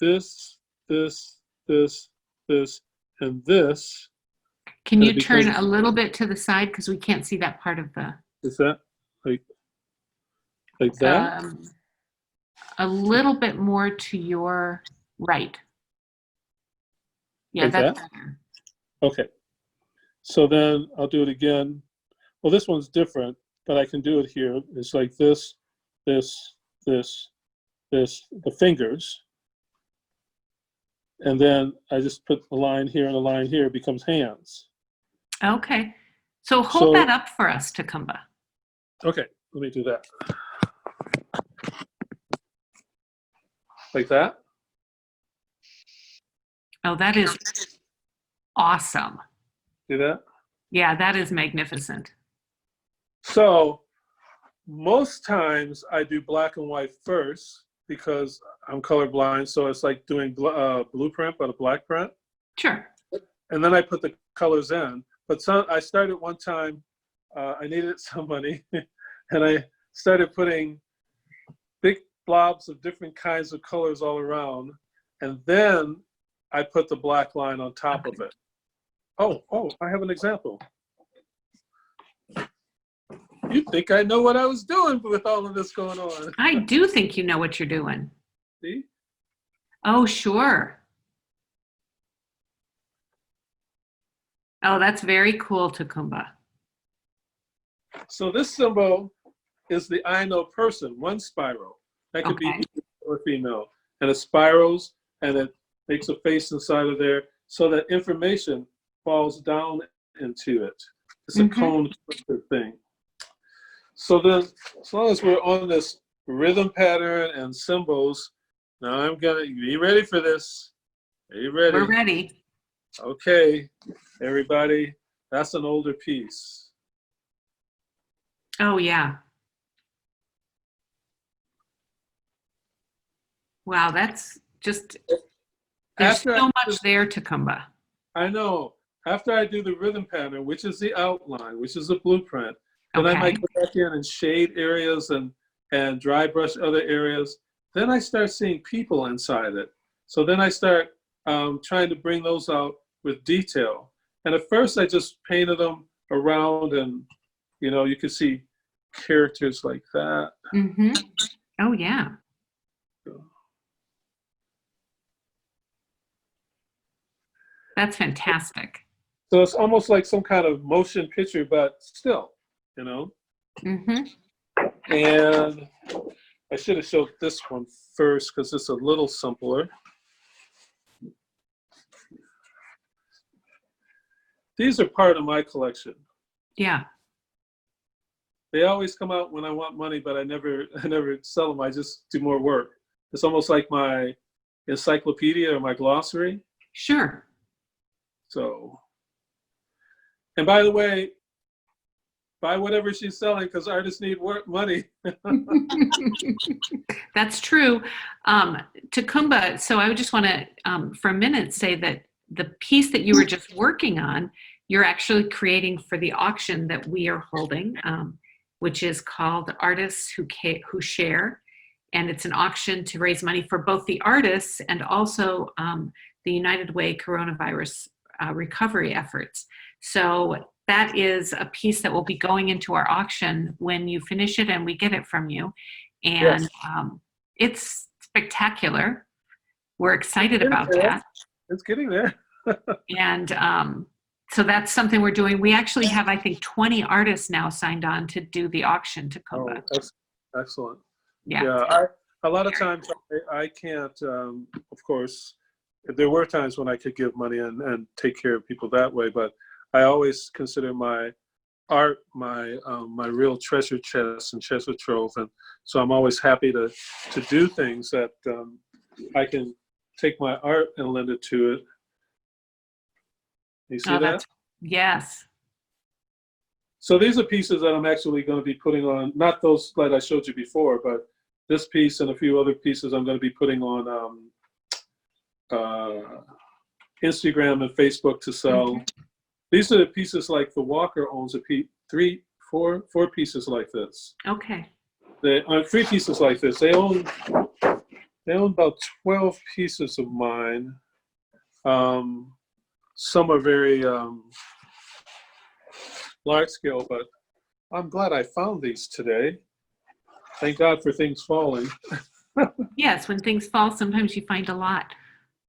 this, this, this, this, and this. Can you turn a little bit to the side because we can't see that part of the. Is that like that? A little bit more to your right. Yeah, Like that's that? better. Okay. So then I'll do it again. Well, this one's different, but I can do it here. It's like this, this, this, this, the fingers. And then I just put a line here and a line here, it becomes hands. Okay. So hold that up for us, Ta-coumba. Okay, let me do that. Like that? Oh, that is awesome. See that? Yeah, that is magnificent. So most times I do black and white first because I'm colorblind. So it's like doing blueprint, but a black print. Sure. And then I put the colors in. But I started one time, I needed some money, and I started putting big blobs of different kinds of colors all around. And then I put the black line on top of it. Oh, I have an example. You think I know what I was doing with all of this going on. I do think you know what you're doing. See? Oh, sure. Oh, that's very cool, Ta-coumba. So this symbol is the I know person, one spiral. That could be either or female. And it spirals and it makes a face inside of there so that information falls down into it. It's a cone thing. So then, as long as we're on this rhythm pattern and symbols, now I'm gonna be ready for this. Are you ready? We're ready. Okay, everybody, that's an older piece. Oh, yeah. Wow, that's just, there's so much there, Ta-coumba. I know. After I do the rhythm pattern, which is the outline, which is the blueprint, then I might go back in and shade areas and dry brush other areas. Then I start seeing people inside it. So then I start trying to bring those out with detail. And at first I just painted them around and, you know, you could see characters like that. Mm-hmm. Oh, yeah. That's fantastic. So it's almost like some kind of motion picture, but still, you know? Mm-hmm. And I should have showed this one first because it's a little simpler. These are part of my collection. Yeah. They always come out when I want money, but I never sell them. I just do more work. It's almost like my encyclopedia or my glossary. Sure. So, and by the way, buy whatever she's selling because artists need money. That's true. Ta-coumba, so I would just want to, for a minute, say that the piece that you were just working on, you're actually creating for the auction that we are holding, which is called Artists Who Share. And it's an auction to raise money for both the artists and also the United Way coronavirus recovery efforts. So that is a piece that will be going into our auction when you finish it and we get it from you. And Yes. It's spectacular. We're excited about that. It's getting there. And so that's something we're doing. We actually have, I think, 20 artists now signed on to do the auction to Ta-coumba. Oh, that's excellent. Yeah. Yeah, a lot of times I can't, of course, there were times when I could give money and take care of people that way, but I always consider my art my real treasure chest and treasure trove, and so I'm always happy to do things that I can take my art and lend it to it. You see that? Yes. So these are pieces that I'm actually going to be putting on, not those that I showed you before, but this piece and a few other pieces I'm going to be putting on Instagram and Facebook to sell. Okay. These are the pieces like the Walker owns four pieces like this. Okay. They 3 pieces like this. They own about 12 pieces of mine. Some are very large scale, but I'm glad I found these today. Thank God for things falling. Yes, when things fall, sometimes you find a lot.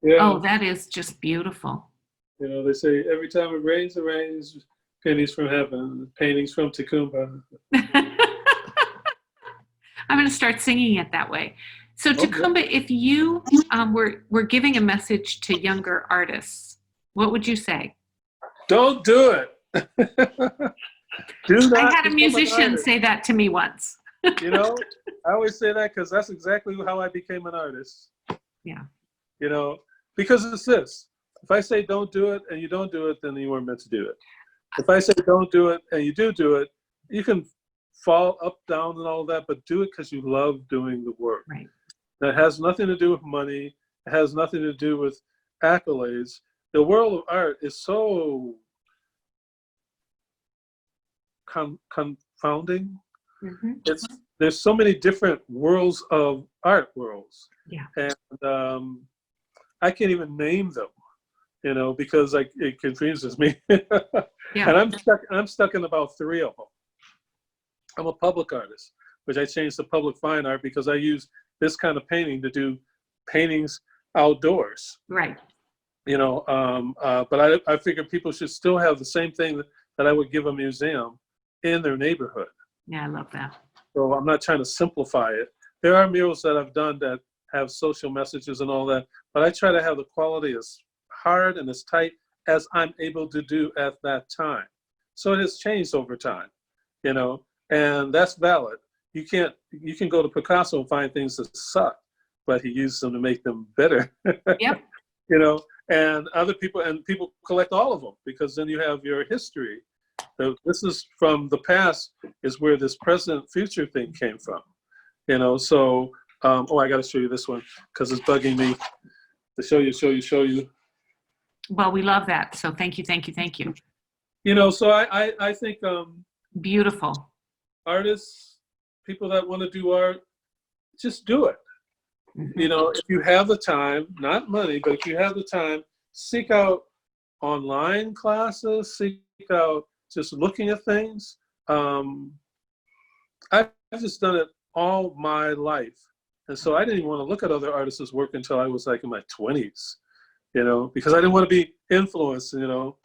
Yeah. Oh, that is just beautiful. You know, they say every time it rains, pennies from heaven, paintings from Ta-coumba. I'm going to start singing it that way. So Ta-coumba, if you were giving a message to younger artists, what would you say? Don't do it. Do not. I had a musician say that to me once. You know, I always say that because that's exactly how I became an artist. Yeah. You know, because it's this. If I say don't do it and you don't do it, then you weren't meant to do it. If I say don't do it and you do it, you can fall up, down, and all that, but do it because you love doing the work. Right. That has nothing to do with money. It has nothing to do with accolades. The world of art is so confounding. Mm-hmm. There's so many different worlds of art worlds. Yeah. And I can't even name them, you know, because it confuses me. Yeah. And I'm stuck in about 3 of them. I'm a public artist, which I changed to public fine art because I use this kind of painting to do paintings outdoors. Right. You know, but I figure people should still have the same thing that I would give a museum in their neighborhood. Yeah, I love that. So I'm not trying to simplify it. There are murals that I've done that have social messages and all that, but I try to have the quality as hard and as tight as I'm able to do at that time. So it has changed over time, you know, and that's valid. You can go to Picasso and find things that suck, but he used them to make them better. Yep. You know, and people collect all of them because then you have your history. So this is from the past is where this present future thing came from, you know. So I got to show you this one because it's bugging me to show you. Well, we love that. So thank you. You know, so I think Beautiful. artists, people that want to do art, just do it. Mm-hmm. You know, if you have the time, not money, but if you have the time, seek out online classes, seek out just looking at things. I've just done it all my life. And so I didn't even want to look at other artists' work until I was like in my 20s, you know, because I didn't want to be influenced, you know.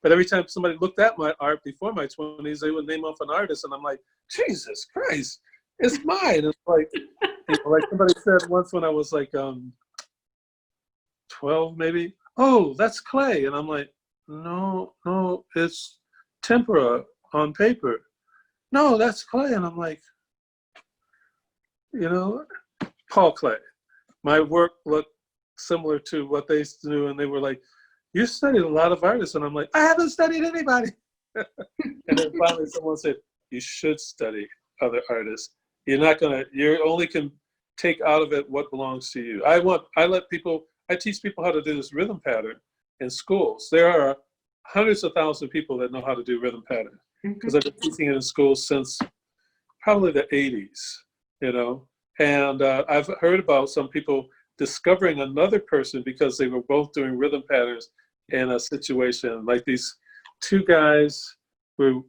But every time somebody looked at my art before my 20s, they would name off an artist. And I'm like, Jesus Christ, it's mine. It's like, you know, like somebody said once when I was like 12 maybe, oh, that's clay. And I'm like, no, it's tempera on paper. No, that's clay. And I'm like, you know, Paul Clay. My work looked similar to what they used to do. And they were like, you studied a lot of artists. And I'm like, I haven't studied anybody. And then finally someone said, you should study other artists. You only can take out of it what belongs to you. I teach people how to do this rhythm pattern in schools. There are hundreds of thousands of people that know how to do rhythm pattern because I've been teaching it in schools since probably the 80s, and I've heard about some people discovering another person because they were both doing rhythm patterns in a situation. Like these two guys were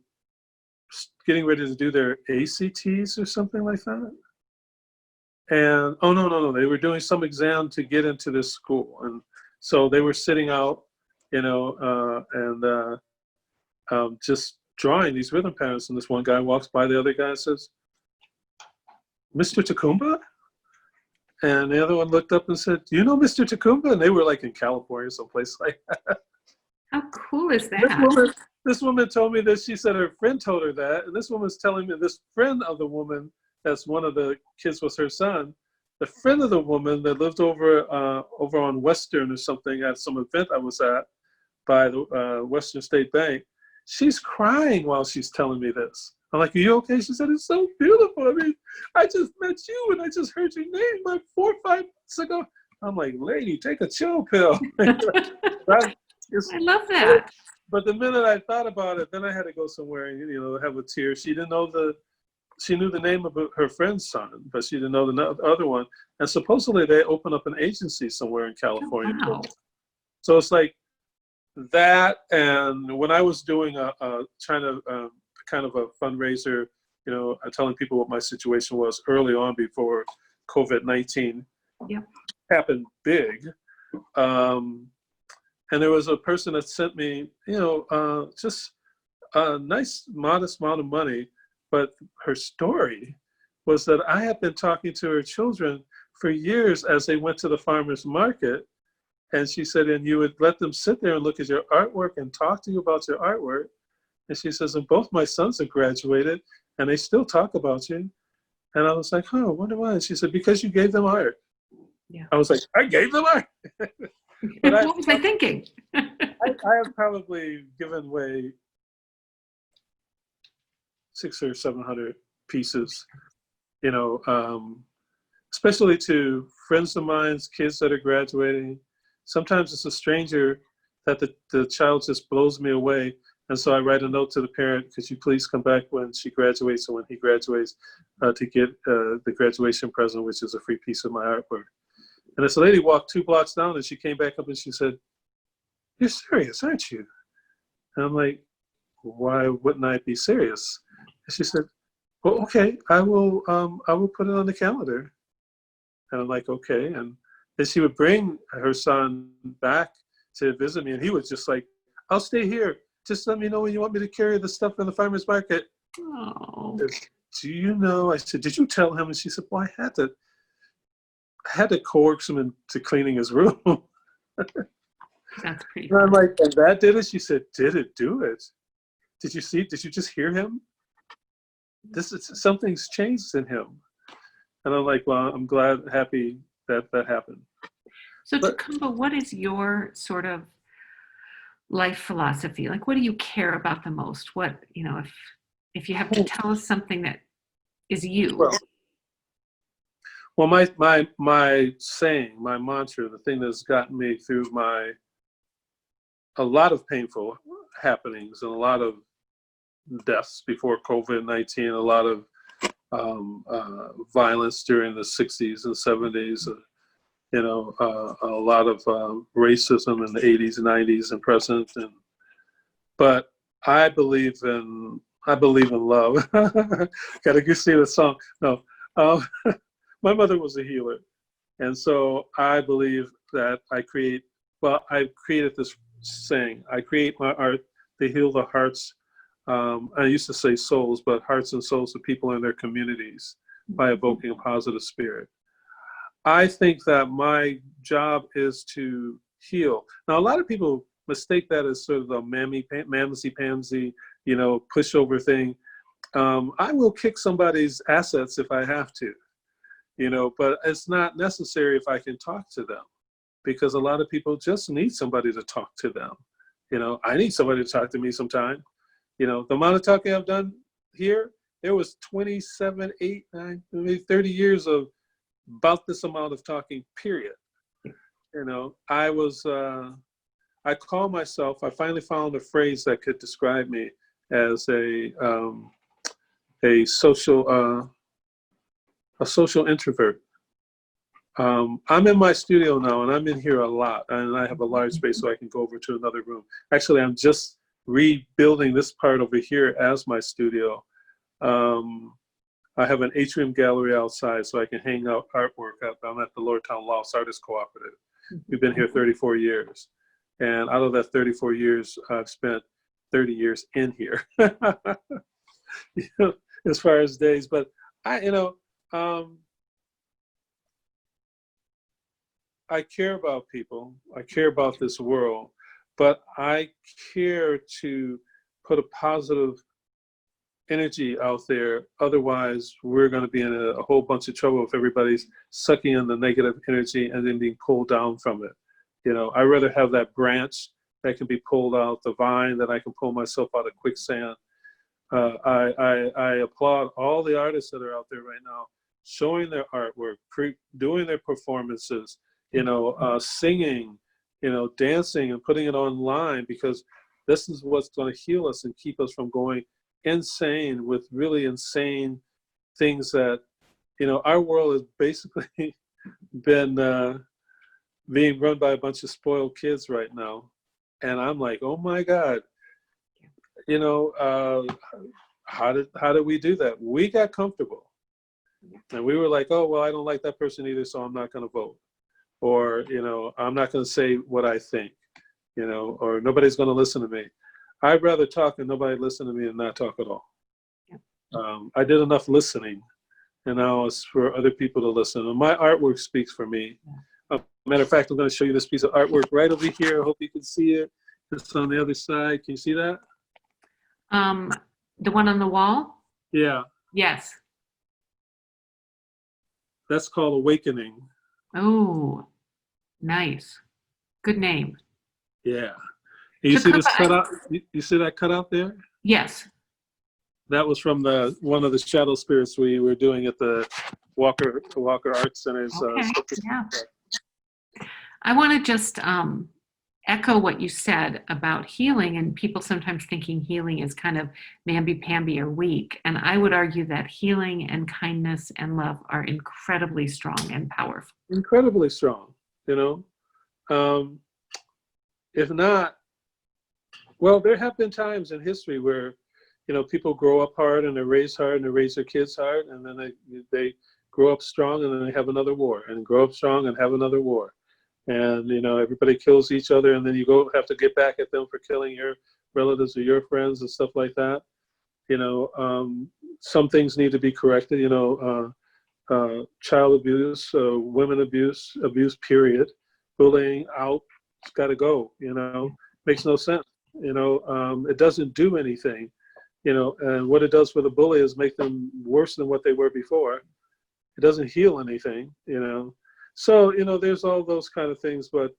getting ready to do their ACTs or something like that. And oh no, they were doing some exam to get into this school, and so they were sitting out, just drawing these rhythm patterns. And this one guy walks by the other guy and says, "Mr. Ta-coumba?" And the other one looked up and said, "Do you know Mr. Ta-coumba?" And they were like in California, someplace like that. How cool is that? This woman told me that she said her friend told her that, and this woman's telling me this friend of the woman, that's one of the kids was her son, the friend of the woman that lived over on Western or something at some event I was at by the Western State Bank. She's crying while she's telling me this. I'm like, "Are you okay?" She said, "It's so beautiful. I mean, I just met you and I just heard your name like 4 or 5 months ago." I'm like, "Lady, take a chill pill." I love that. But the minute I thought about it, then I had to go somewhere and have a tear. She knew the name of her friend's son, but she didn't know the other one. And supposedly they opened up an agency somewhere in California. Oh, wow. So it's like that. And when I was doing kind of a fundraiser, telling people what my situation was early on before COVID-19 happened big. And there was a person that sent me, just a nice, modest amount of money. But her story was that I had been talking to her children for years as they went to the farmer's market. And she said, and you would let them sit there and look at your artwork and talk to you about your artwork. And she says, and both my sons have graduated and they still talk about you. And I was like, "Huh, wonder why?" And she said, "Because you gave them art." Yeah. I was like, "I gave them art." But what was I thinking? I have probably given away 600 or 700 pieces, especially to friends of mine's kids that are graduating. Sometimes it's a stranger that the child just blows me away. And so I write a note to the parent, "Could you please come back when she graduates or when he graduates to get the graduation present, which is a free piece of my artwork." And this lady walked 2 blocks down and she came back up and she said, "You're serious, aren't you?" And I'm like, "Why wouldn't I be serious?" And she said, "Well, okay, I will put it on the calendar." And I'm like, "Okay." And then she would bring her son back to visit me, and he was just like, "I'll stay here. Just let me know when you want me to carry the stuff in the farmer's market." Oh. "Do you know?" I said, "Did you tell him?" And she said, "Well, I had to coax him into cleaning his room." That's pretty And I'm funny. like, "And that did it?" She said, "Did it do it? Did you see? Did you just hear him? Something's changed in him." And I'm like, "Well, I'm happy that happened." So But Ta-coumba, what is your sort of life philosophy? Like, what do you care about the most? What, if you have to tell us something that is you. well, my saying, my mantra, the thing that's gotten me through a lot of painful happenings and a lot of deaths before COVID-19, a lot of violence during the 60s and 70s, a lot of racism in the 80s and 90s and present. But I believe in love. Gotta go see the song. No, my mother was a healer, and so I believe that I created this saying. I create my art to heal the hearts. I used to say souls, but hearts and souls of people in their communities by evoking a positive spirit. I think that my job is to heal. Now, a lot of people mistake that as sort of a mamsy-pamsy, pushover thing. I will kick somebody's assets if I have to, but it's not necessary if I can talk to them, because a lot of people just need somebody to talk to them. I need somebody to talk to me sometime. The amount of talking I've done here, there was 27, 8, 9, maybe 30 years of about this amount of talking, period. You know, I call myself, I finally found a phrase that could describe me as a social introvert. I'm in my studio now, and I'm in here a lot, and I have a large space so I can go over to another room. Actually, I'm just rebuilding this part over here as my studio. I have an atrium gallery outside so I can hang out artwork. I'm at the Lower Town Lofts Artists Cooperative. We've been here 34 years. And out of that 34 years, I've spent 30 years in here, you know, as far as days. But I care about people. I care about this world. But I care to put a positive energy out there. Otherwise, we're going to be in a whole bunch of trouble if everybody's sucking in the negative energy and then being pulled down from it. You know, I'd rather have that branch that can be pulled out, the vine that I can pull myself out of quicksand. I applaud all the artists that are out there right now, showing their artwork, doing their performances, you know, singing, you know, dancing and putting it online, because this is what's going to heal us and keep us from going insane with really insane things that, you know, our world has basically been being run by a bunch of spoiled kids right now. And I'm like, oh my God, you know, how did we do that? We got comfortable. And we were like, oh, well, I don't like that person either, so I'm not going to vote. Or, you know, I'm not going to say what I think, you know, or nobody's going to listen to me. I'd rather talk and nobody listen to me and not talk at all. I did enough listening, and now it's for other people to listen. And my artwork speaks for me. Matter of fact, I'm going to show you this piece of artwork right over here. I hope you can see it. It's on the other side. Can you see that? The one on the wall? Yeah. Yes. That's called Awakening. Oh, nice. Good name. Yeah. And you see this cutout? You see that cutout there? Yes. That was from one of the shadow spirits we were doing at the Walker Art Center's. Okay. Yeah. I want to just echo what you said about healing, and people sometimes thinking healing is kind of mamby-pamby or weak. And I would argue that healing and kindness and love are incredibly strong and powerful. Incredibly strong, you know. If not, well, there have been times in history where, you know, people grow up hard and they're raised hard and they raise their kids hard, and then they grow up strong and then they have another war, and grow up strong and have another war. And, you know, everybody kills each other, and then you have to get back at them for killing your relatives or your friends and stuff like that. You know, some things need to be corrected, you know, child abuse, women abuse, period. Bullying out, it's got to go, you know, makes no sense. You know, it doesn't do anything, you know, and what it does for the bully is make them worse than what they were before. It doesn't heal anything, you know. So, you know, there's all those kind of things, but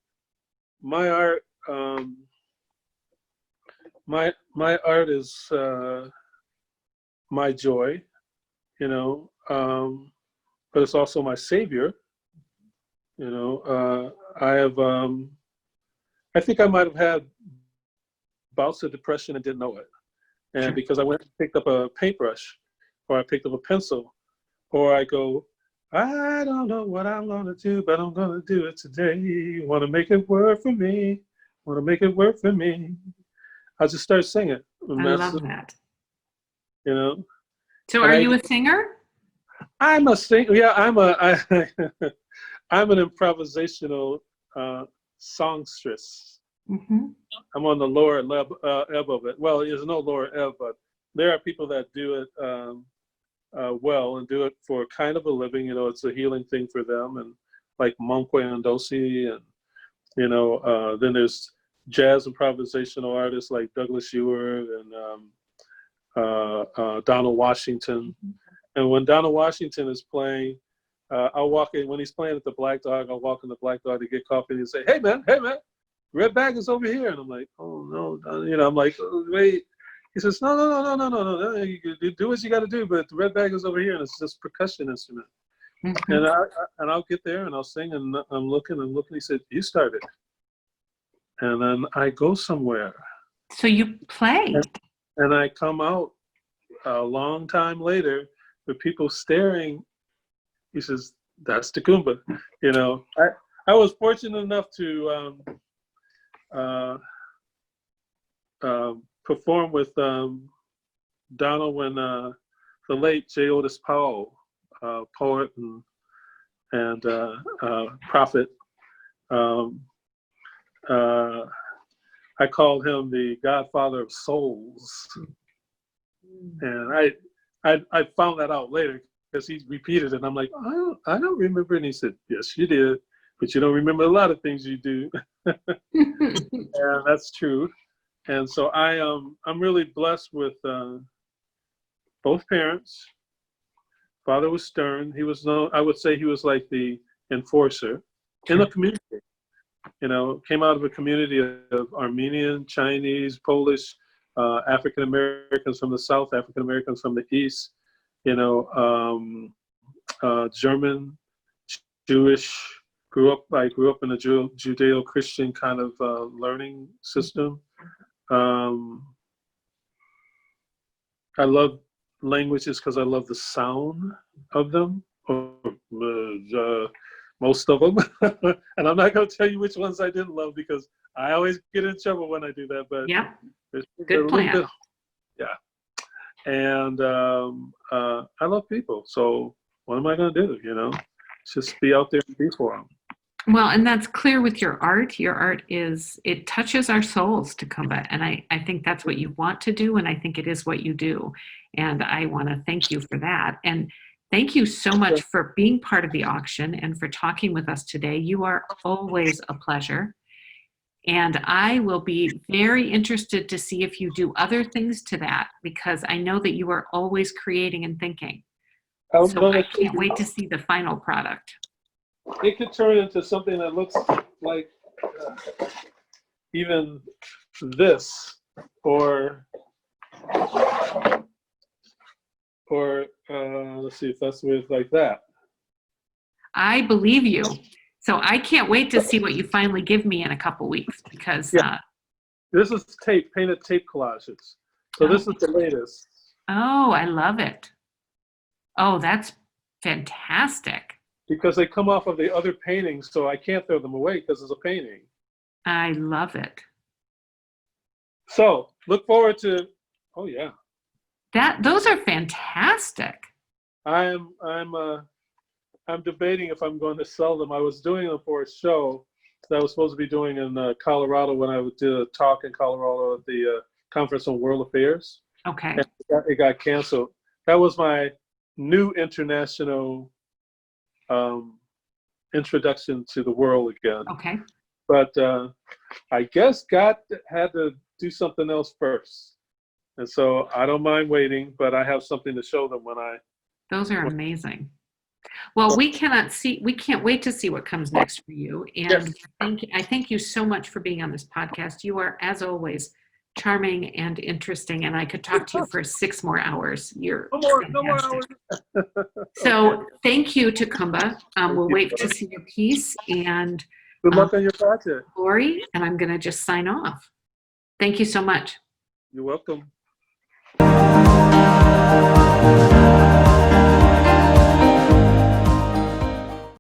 my art, my art is my joy, you know, but it's also my savior. You know, I think I might have had bouts of depression and didn't know it. And because I went and picked up a paintbrush, or I picked up a pencil, or I go, I don't know what I'm going to do, but I'm going to do it today. Want to make it work for me. Want to make it work for me. I just start singing. I love that. You know. So are you a singer? I'm a singer. Yeah, I'm an improvisational songstress. Mm-hmm. I'm on the lower ebb of it. Well, there's no lower ebb, but there are people that do it well and do it for kind of a living. You know, it's a healing thing for them, and like Monkwe Ndosi, and you know, then there's jazz improvisational artists like Douglas Ewart and Donald Washington. And when Donald Washington is playing, I'll walk in, when he's playing at the Black Dog, I'll walk in the Black Dog to get coffee and say, hey man, red bag is over here. And I'm like, oh no, you know, I'm like, oh, wait, He says, no. You do what you got to do, but the red bag is over here, and it's just percussion instrument. Mm-hmm. And I'll get there and I'll sing, and I'm looking. He said, you started. And then I go somewhere. So you play. And I come out a long time later with people staring. He says, that's Ta-coumba. You know, I was fortunate enough to perform with Donald when the late J. Otis Powell, poet and prophet, I called him the godfather of souls. And I found that out later because he repeated it. And I'm like, I don't remember. And he said, yes, you did, but you don't remember a lot of things you do. And that's true. And so I'm really blessed with both parents. Father was stern. He was I would say he was like the enforcer in the community. You know, came out of a community of Armenian, Chinese, Polish, African Americans from the South, African Americans from the East, you know, German, Jewish. I grew up in a Judeo-Christian kind of learning system. I love languages because I love the sound of them, most of them. And I'm not going to tell you which ones I didn't love because I always get in trouble when I do that. But yeah, good plan. Yeah. And I love people. So what am I going to do? You know, just be out there and be for them. Well, and that's clear with your art. Your art it touches our souls, Ta-coumba. And I think that's what you want to do. And I think it is what you do. And I want to thank you for that. And thank you so much for being part of the auction and for talking with us today. You are always a pleasure. And I will be very interested to see if you do other things to that, because I know that you are always creating and thinking. So I can't wait to see the final product. It could turn into something that looks like even this, or let's see if that's with like that. I believe you. So I can't wait to see what you finally give me in a couple weeks, because this is painted tape collages. So this is the latest. Oh, I love it. Oh, that's fantastic. Because they come off of the other paintings, so I can't throw them away because it's a painting. I love it. So look forward to. Oh yeah. Those are fantastic. I'm debating if I'm going to sell them. I was doing them for a show that I was supposed to be doing in Colorado when I did a talk in Colorado at the Conference on World Affairs. Okay. And it got canceled. That was my new international introduction to the world again. Okay. But I guess God had to do something else first. And so I don't mind waiting, but I have something to show them when I. Those are amazing. Well, we can't wait to see what comes next for you. And yes. I thank you so much for being on this podcast. You are, as always, charming and interesting, and I could talk to you for 6 more hours. You're no more hours. So thank you, Ta-coumba. We'll wait to see your piece, and good luck on your project, Lori. And I'm going to just sign off. Thank you so much. You're welcome.